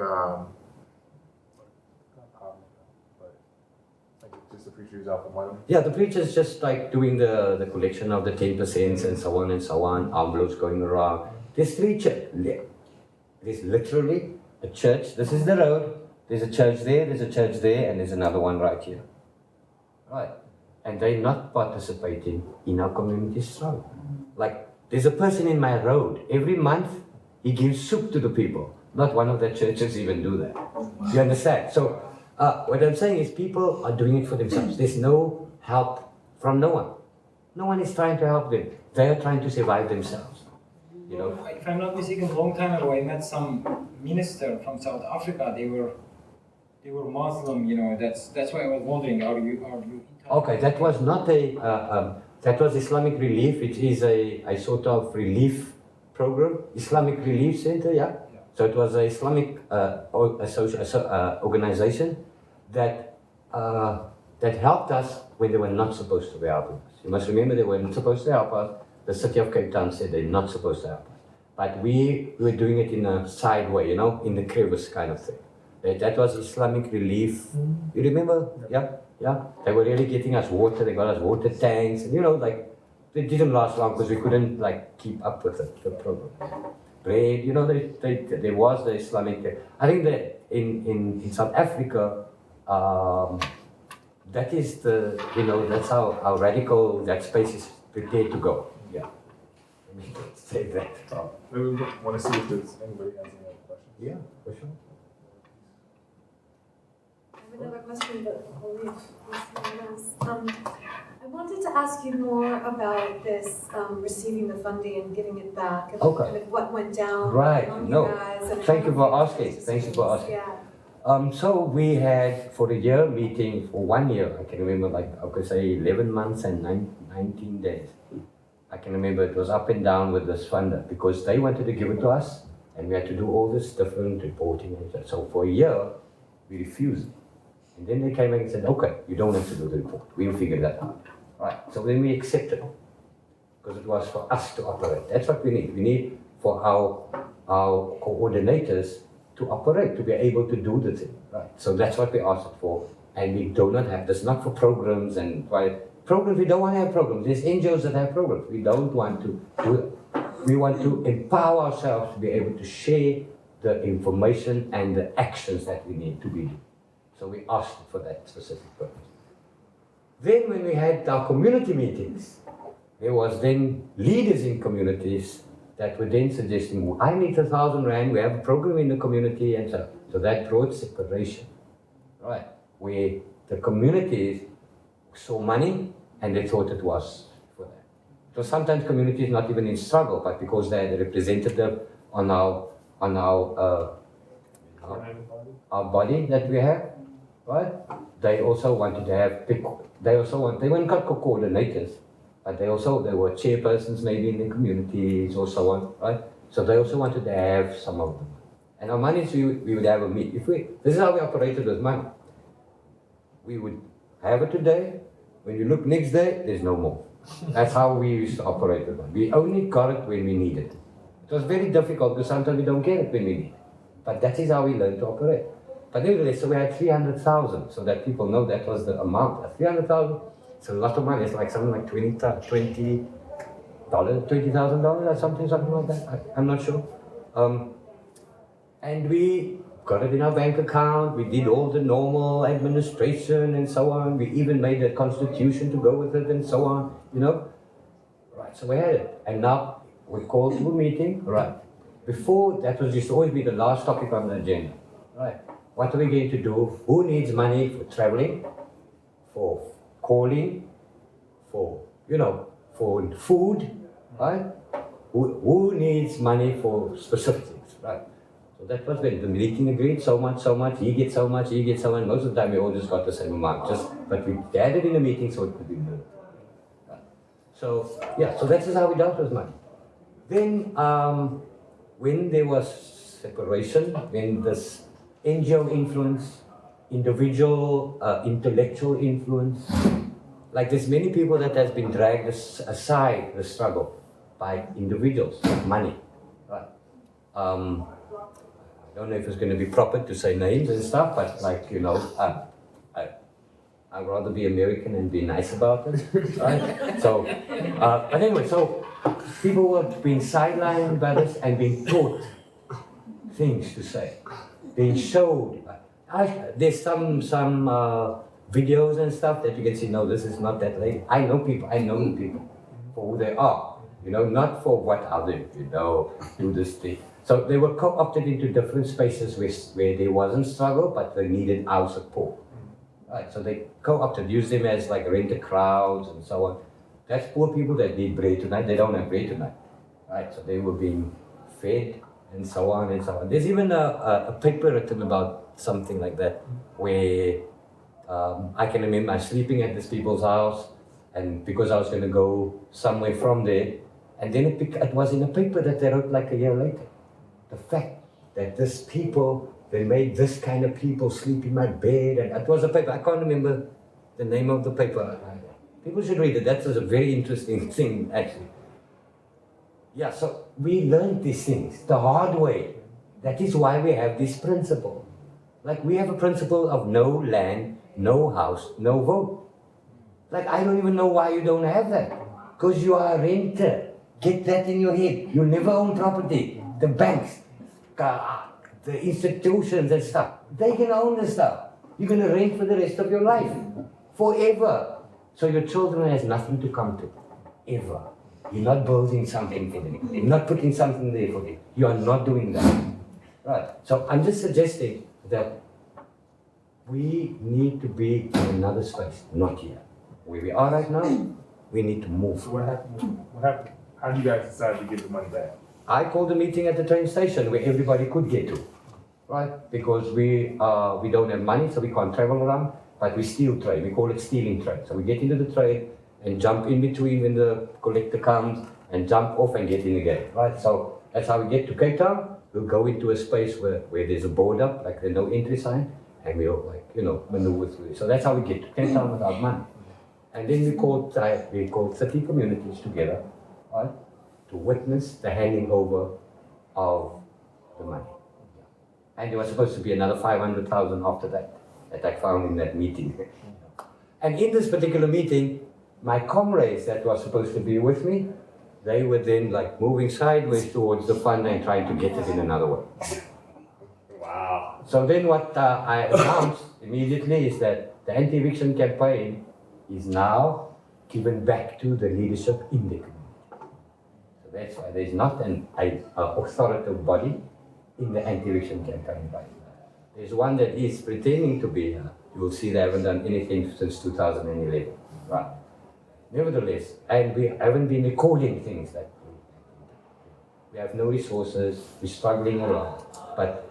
just the preacher who's out for money? Yeah, the preacher's just like doing the collection of the 10% and so on and so on, envelopes going around. There's 3 churches. There's literally a church. This is the road. There's a church there, and there's another one right here. Right. And they're not participating in our community struggle. Like, there's a person in my road. Every month, he gives soup to the people. Not one of the churches even do that. You understand? So, what I'm saying is people are doing it for themselves. There's no help from no one. No one is trying to help them. They are trying to survive themselves. You know? If I'm not mistaken, a long time ago, I met some minister from South Africa. They were Muslim. You know, that's why I was wondering. Are you? Okay, that was not that was Islamic Relief. It is a sort of relief program, Islamic Relief Center, yeah. So it was an Islamic organization that helped us when they were not supposed to be helping us. You must remember they weren't supposed to help us. The city of Cape Town said they're not supposed to help us. But we were doing it in a side way, you know, in the crevice kind of thing. That was Islamic Relief. You remember? Yeah. Yeah, they were really getting us water. They got us water tanks, and you know, like it didn't last long because we couldn't like keep up with the program. Bread, you know, there was the Islamic. I think that in South Africa, that is that's how radical that space is prepared to go. Yeah, let me say that. Maybe we want to see if there's anybody has any other questions. Yeah, for sure. Another question, but I'll leave this I wanted to ask you more about this receiving the funding and getting it back, and Okay. kind of what went down Right. among No. you guys. And Thank you how for asking. Thank you for asking. Yeah. So we had for a year meeting for 1 year. I can remember, like I could say 11 months and 19 days. I can remember it was up and down with this funder because they wanted to give it to us, and we had to do all this different reporting and stuff. So for a year, we refused. And then they came and said, okay, you don't have to do the report. We'll figure that out. Right. So then we accepted because it was for us to operate. That's what we need. We need for our coordinators to operate, to be able to do the thing. Right. So that's what we asked for. And we do not have this, not for programs and programs, we don't want to have programs. There's NGOs that have programs. We don't want to do it. We want to empower ourselves to be able to share the information and the actions that we need to be doing. So we asked for that specific purpose. Then when we had our community meetings, there was then leaders in communities that were then suggesting, I need 1,000 rand, we have a program in the community, and so that brought separation, right? Where the communities saw money and they thought it was for that. So sometimes communities not even in struggle, but because they had a representative on our body that we have, right? They also wanted to have they weren't coordinators, but they were chairpersons maybe in the communities or so on, right? So they also wanted to have some of them. And our money, we would have a meet. This is how we operated with money. We would have it today. When you look next day, there's no more. That's how we used to operate with money. We only got it when we need it. It was very difficult because sometimes we don't get it when we need it. But that is how we learned to operate. But nevertheless, so we had 300,000, so that people know that was the amount. 300,000, it's a lot of money. It's like something like $20,000 or something like that. I'm not sure. And we got it in our bank account. We did all the normal administration and so on. We even made a constitution to go with it and so on, Right, so we had it. And now we called to a meeting, right. Before, that used to always be the last topic on the agenda, right. What are we going to do? Who needs money for traveling, for calling, for food, right? Who needs money for specific things, right? So that was when the meeting agreed, so much, he gets so much, most of the time we all just got the same amount, but we gathered in a meeting so it could be more. Right? So that's just how we dealt with money. Then when there was separation, when this NGO influence, individual intellectual influence, like there's many people that has been dragged aside the struggle by individuals, money, right? I don't know if it's going to be proper to say names and stuff, but I'd rather be American and be nice about it, right? So, but anyway, so people were being sidelined by this and being taught things to say, being showed. There's some videos and stuff that you can see, no, this is not that lady. I know the people for who they are, not for what others, do this thing. So they were co-opted into different spaces where there wasn't struggle, but they needed our support. Right, so they co-opted, used them as like rented crowds and so on. That's poor people that need bread tonight, they don't have bread tonight. Right, so they were being fed and so on and so on. There's even a paper written about something like that, where I can remember I'm sleeping at these people's house, and because I was going to go somewhere from there, and then it was in a paper that they wrote like a year later. The fact that these people, they made this kind of people sleep in my bed, and it was a paper, I can't remember the name of the paper. People should read it, that was a very interesting thing actually. Yeah, so we learned these things the hard way. That is why we have this principle. Like we have a principle of no land, no house, no vote. Like I don't even know why you don't have that. Because you are a renter. Get that in your head. You never own property. The banks, the institutions and stuff, they can own the stuff. You're going to rent for the rest of your life. Forever. So your children has nothing to come to. Ever. You're not building something for them. You're not putting something there for them. You are not doing that. Right. So I'm just suggesting that we need to be in another space, not here. Where we are right now, we need to move. So what happened? How did you guys decide to give the money back? I called a meeting at the train station where everybody could get to, right? Because we don't have money, so we can't travel around, but we steal train. We call it stealing train. So we get into the train and jump in between when the collector comes and jump off and get in again, right? So that's how we get to Cape Town. We'll go into a space where there's a board up, like there's no entry sign, and we'll maneuver through it. So that's how we get to Cape Town without money. And then we called 30 communities together, right, to witness the handing over of the money. And there was supposed to be another 500,000 after that I found in that meeting. And in this particular meeting, my comrades that were supposed to be with me, they were then like moving sideways towards the fund and trying to get it in another way. Wow. So then what I announced immediately is that the anti-eviction campaign is now given back to the leadership in the community. So that's why there's not an authoritative body in the anti-eviction campaign right now. There's one that is pretending to be, you will see they haven't done anything since 2011. Right. Nevertheless, and we haven't been recording things that we have no resources, we're struggling a lot. But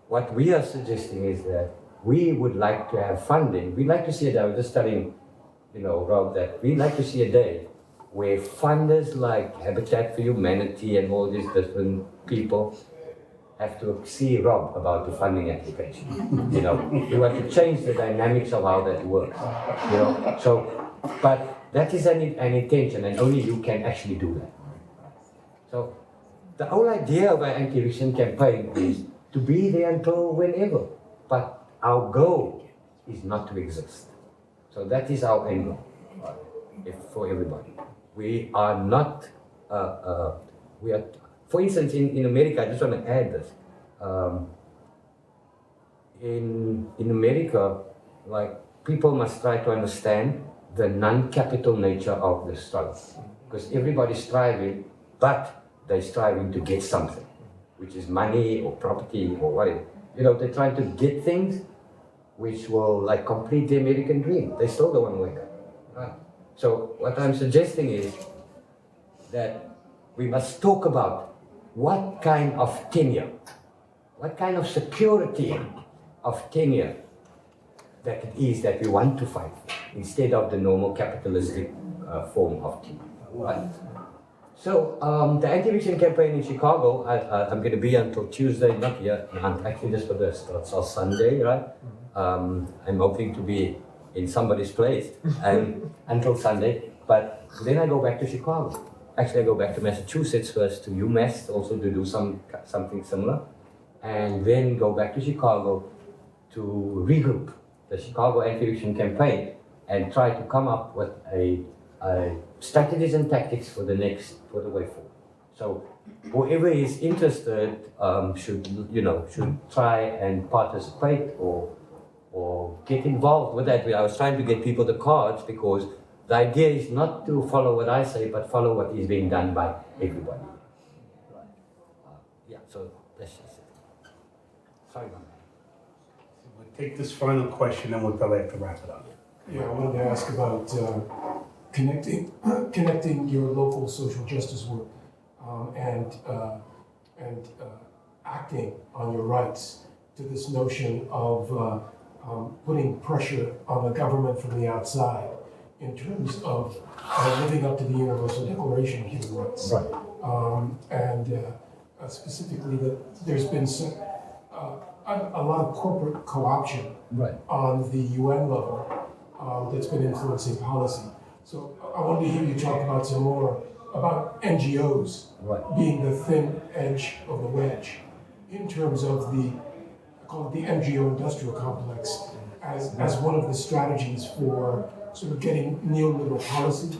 what we are suggesting is that we would like to have funding. We'd like to see it, I was just telling, Rob, that we'd like to see a day where funders like Habitat for Humanity and all these different people have to see Rob about the funding application. We want to change the dynamics of how that works. So, but that is an intention, and only you can actually do that. So the whole idea of an anti-eviction campaign is to be there until whenever. But our goal is not to exist. So that is our end goal for everybody. We are not, for instance, in America, I just want to add this. In America, like, people must try to understand the non-capital nature of the struggle. Because everybody's striving, but they're striving to get something, which is money or property or whatever. They're trying to get things which will like complete the American dream. They still don't want to wake up. Right? So what I'm suggesting is that we must talk about what kind of tenure, what kind of security of tenure that it is that we want to fight for, instead of the normal capitalistic form of tenure. Right? So the anti-eviction campaign in Chicago, I'm going to be until Tuesday, not yet, actually just for this, so Sunday, right? I'm hoping to be in somebody's place until Sunday, but then I go back to Chicago. Actually, I go back to Massachusetts first, to UMass, also to do something similar, and then go back to Chicago to regroup the Chicago anti-eviction campaign and try to come up with a strategies and tactics for the way forward. So whoever is interested should try and participate or get involved with that. I was trying to get people the cards because the idea is not to follow what I say, but follow what is being done by everybody. Right. So that's just it. Sorry about that. We'll take this final question and we'll probably have to wrap it up. Yeah, I wanted to ask about connecting your local social justice work and acting on your rights to this notion of putting pressure on the government from the outside in terms of living up to the Universal Declaration of Human Rights. Right. Specifically that there's been a lot of corporate co-option on the UN level that's been influencing policy. So I wanted to hear you talk about some more about NGOs being the thin edge of the wedge in terms of I call it the Ngo Industrial Complex as one of the strategies for sort of getting neoliberal policy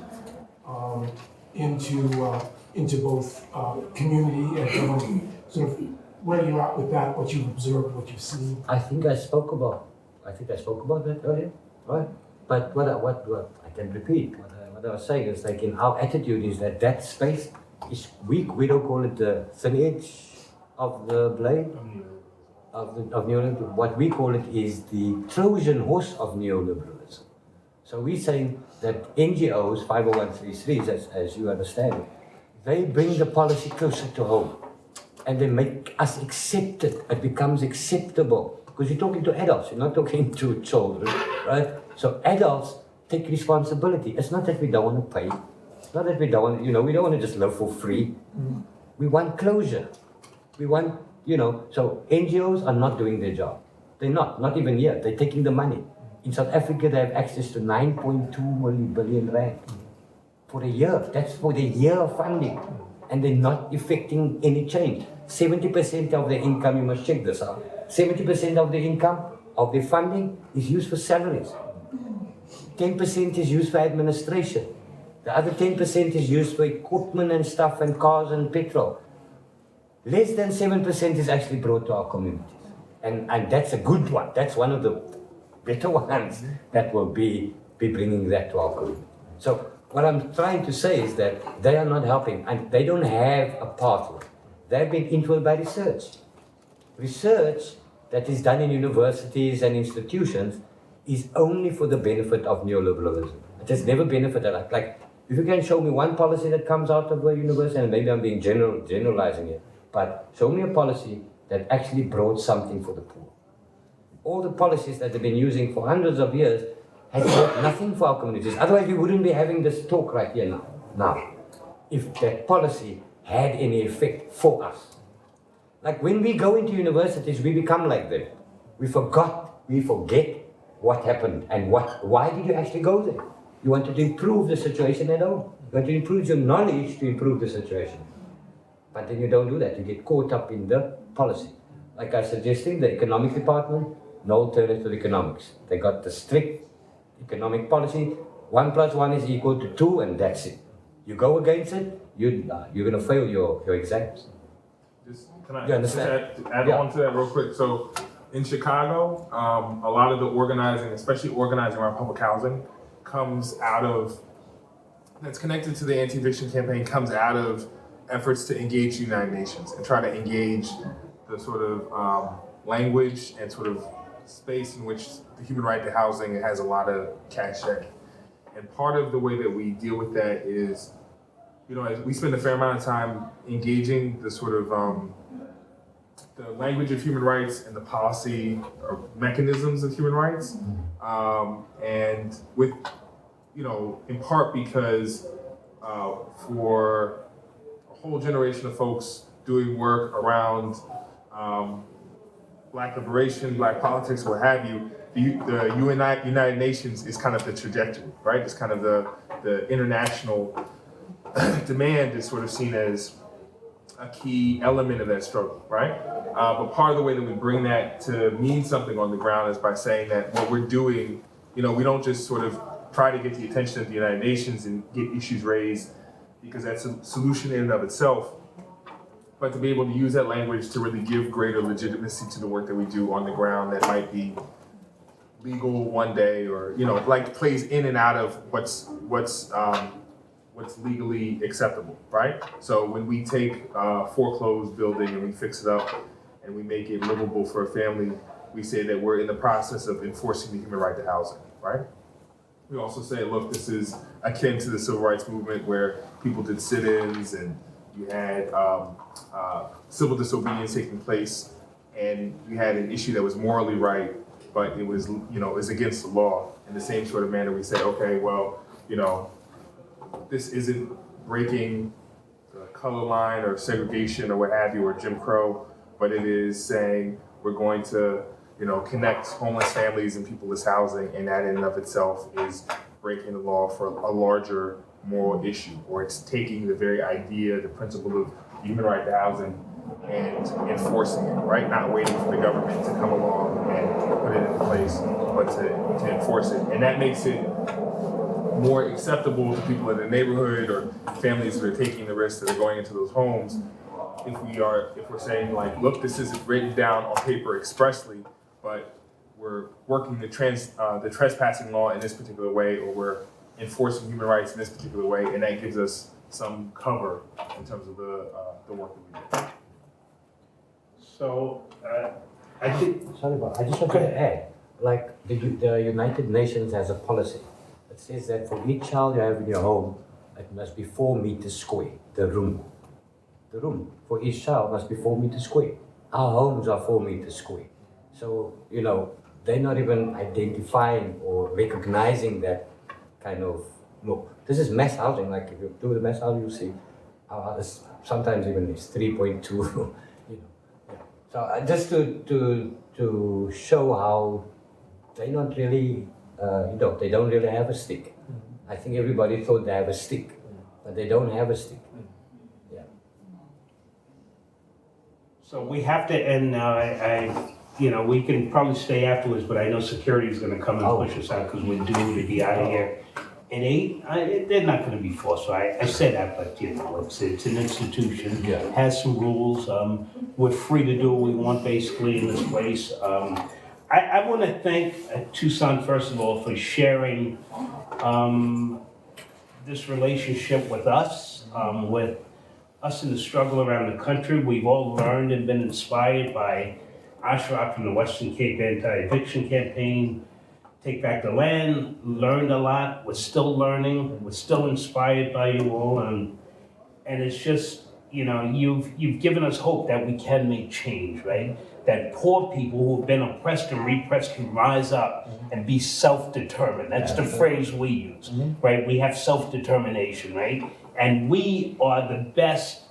into both community and government. Sort of where you're at with that, what you've observed, what you've seen. I think I spoke about that earlier, right? But what I can repeat, what I was saying is like in our attitude is that space is weak. We don't call it the thin edge of the blade of neoliberalism. What we call it is the Trojan horse of neoliberalism. So we're saying that NGOs, 501(c)(3)s, as you understand it, they bring the policy closer to home. And they make us accept it. It becomes acceptable. Because you're talking to adults, you're not talking to children, right? So adults take responsibility. It's not that we don't want to pay. It's not that we don't want, we don't want to just live for free. We want closure. We want, so NGOs are not doing their job. They're not even here. They're taking the money. In South Africa, they have access to 9.2 billion rand for a year. That's for the year of funding. And they're not effecting any change. 70% of the income, you must check this out, 70% of the income of the funding is used for salaries. 10% is used for administration. The other 10% is used for equipment and stuff and cars and petrol. Less than 7% is actually brought to our communities. And that's a good one. That's one of the better ones that will be bringing that to our community. So what I'm trying to say is that they are not helping and they don't have a pathway. They've been influenced by research. Research that is done in universities and institutions is only for the benefit of neoliberalism. It has never benefited us. Like, if you can show me one policy that comes out of a university, and maybe I'm being generalizing it, but show me a policy that actually brought something for the poor. All the policies that they've been using for hundreds of years has brought nothing for our communities. Otherwise, we wouldn't be having this talk right here now. If that policy had any effect for us. Like when we go into universities, we become like them. We forget what happened and why did you actually go there? You wanted to improve the situation at home. You want to improve your knowledge to improve the situation. But then you don't do that. You get caught up in the policy. Like I suggested, the economic department, no alternative economics. They got the strict economic policy. 1 + 1 is equal to 2 and that's it. You go against it, you're going to fail your exams. Can I You understand? add on to that real quick? So in Chicago, a lot of the organizing, especially organizing around public housing, comes out of, that's connected to the anti-eviction campaign, comes out of efforts to engage the United Nations and try to engage the sort of language and sort of space in which the human right to housing has a lot of cachet. And part of the way that we deal with that is, as we spend a fair amount of time engaging the sort of the language of human rights and the policy or mechanisms of human rights, and with, in part because for a whole generation of folks doing work around Black liberation, Black politics, what have you, the United Nations is kind of the trajectory, right? It's kind of the international demand is sort of seen as a key element of that struggle, right? But part of the way that we bring that to mean something on the ground is by saying that what we're doing, we don't just sort of try to get the attention of the United Nations and get issues raised because that's a solution in and of itself, but to be able to use that language to really give greater legitimacy to the work that we do on the ground that might be legal one day or, plays in and out of what's legally acceptable, right? So when we take a foreclosed building and we fix it up and we make it livable for a family, we say that we're in the process of enforcing the human right to housing, right? We also say, look, this is akin to the civil rights movement where people did sit-ins and you had civil disobedience taking place and you had an issue that was morally right, but it was, it was against the law. In the same sort of manner, we say, okay, well, this isn't breaking the color line or segregation or what have you, or Jim Crow, but it is saying we're going to, connect homeless families and peopleless housing, and that in and of itself is breaking the law for a larger moral issue, or it's taking the very idea, the principle of human right to housing and enforcing it, right? Not waiting for the government to come along and put it into place, but to enforce it. And that makes it more acceptable to people in the neighborhood or families that are taking the risks that are going into those homes. If we're saying like, look, this isn't written down on paper expressly, but we're working the trespassing law in this particular way, or we're enforcing human rights in this particular way, and that gives us some cover in terms of the work that we do. So, I think... Sorry, but I just want to add, like the United Nations has a policy. It says that for each child you have in your home, it must be 4 meters square, the room. The room for each child must be 4 meters square. Our homes are 4 meters square. So, they're not even identifying or recognizing that kind of, look, this is mass housing. Like if you do the mass housing, you see, sometimes even it's 3.2, So just to show how they're not really, they don't really have a stick. I think everybody thought they have a stick, but they don't have a stick. So we have to end now. you know, we can probably stay afterwards, but I know security is gonna come and push us out because we're due to be out of here at 8. They're not gonna be forced, so I say that, but you know, it's an institution, has some rules. We're free to do what we want basically in this place. I wanna thank Tucson, first of all, for sharing this relationship with us in the struggle around the country. We've all learned and been inspired by Ashraf from the Western Cape Anti-Eviction Campaign, Take Back the Land, learned a lot. We're still learning. We're still inspired by you all. And it's just, you know, you've given us hope that we can make change, right? That poor people who have been oppressed and repressed can rise up and be self-determined. That's the phrase we use, right? We have self-determination, right? And we are the best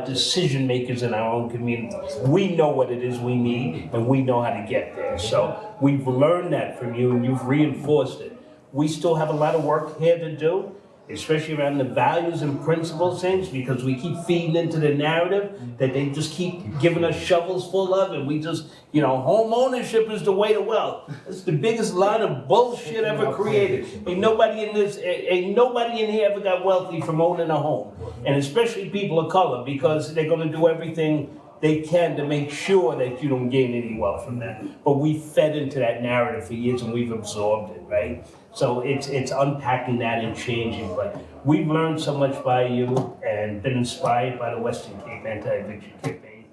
decision makers in our own community. We know what it is we need and we know how to get there. So we've learned that from you and you've reinforced it. We still have a lot of work here to do, especially around the values and principles things, because we keep feeding into the narrative that they just keep giving us shovels full of, and we just, you know, home ownership is the way to wealth. It's the biggest line of bullshit ever created. Ain't nobody in here ever got wealthy from owning a home, and especially people of color, because they're gonna do everything they can to make sure that you don't gain any wealth from that. But we fed into that narrative for years and we've absorbed it, right? So it's unpacking that and changing, but we've learned so much by you and been inspired by the Western Cape Anti-Eviction Campaign.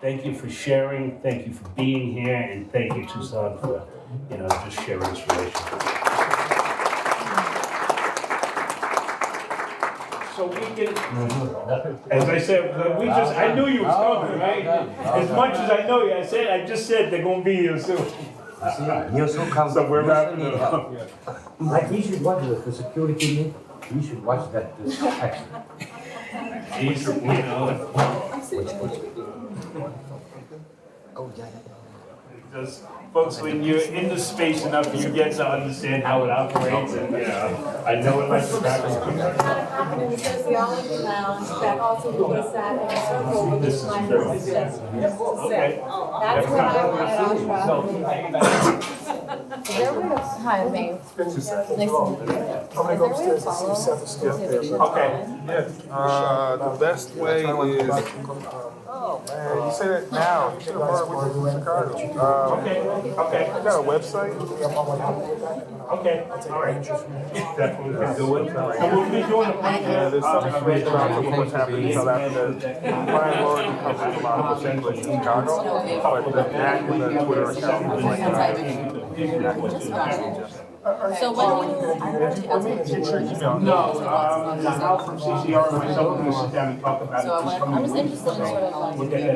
Thank you for sharing, thank you for being here, and thank you, Tucson, for, you know, just sharing this relationship. So we can, as I said, I knew you was coming, right? As much as I know you, I just said they're gonna be here soon. You're so comfortable. So we're wrapping it up. Like he should watch the security meet. He should watch that action. He's, you know. Oh, yeah. Just, folks, when you're in the space enough, you get to understand how it operates, and you know, I know it like the back of my hand. Happened in the sociology lounge that also was sat in a circle with this line of success. Okay. That's what I wanted Ashra. Is there a way to, hi, I'm Maeve. Nice to meet you. Is there a way to follow Anti-Eviction? The best way is. Oh man, you say that now. You should have heard with Chicago. Okay. You got a website? Okay, all right. Definitely can do it. And we'll be doing a Yeah, there's some information about what's happening in South Africa. Priority covers a lot of the things in Chicago, but the Jack and the Twitter account is like So when you No, Al from CCR and myself are going to sit down and talk about it. I'm just interested in sort of like. Look at it.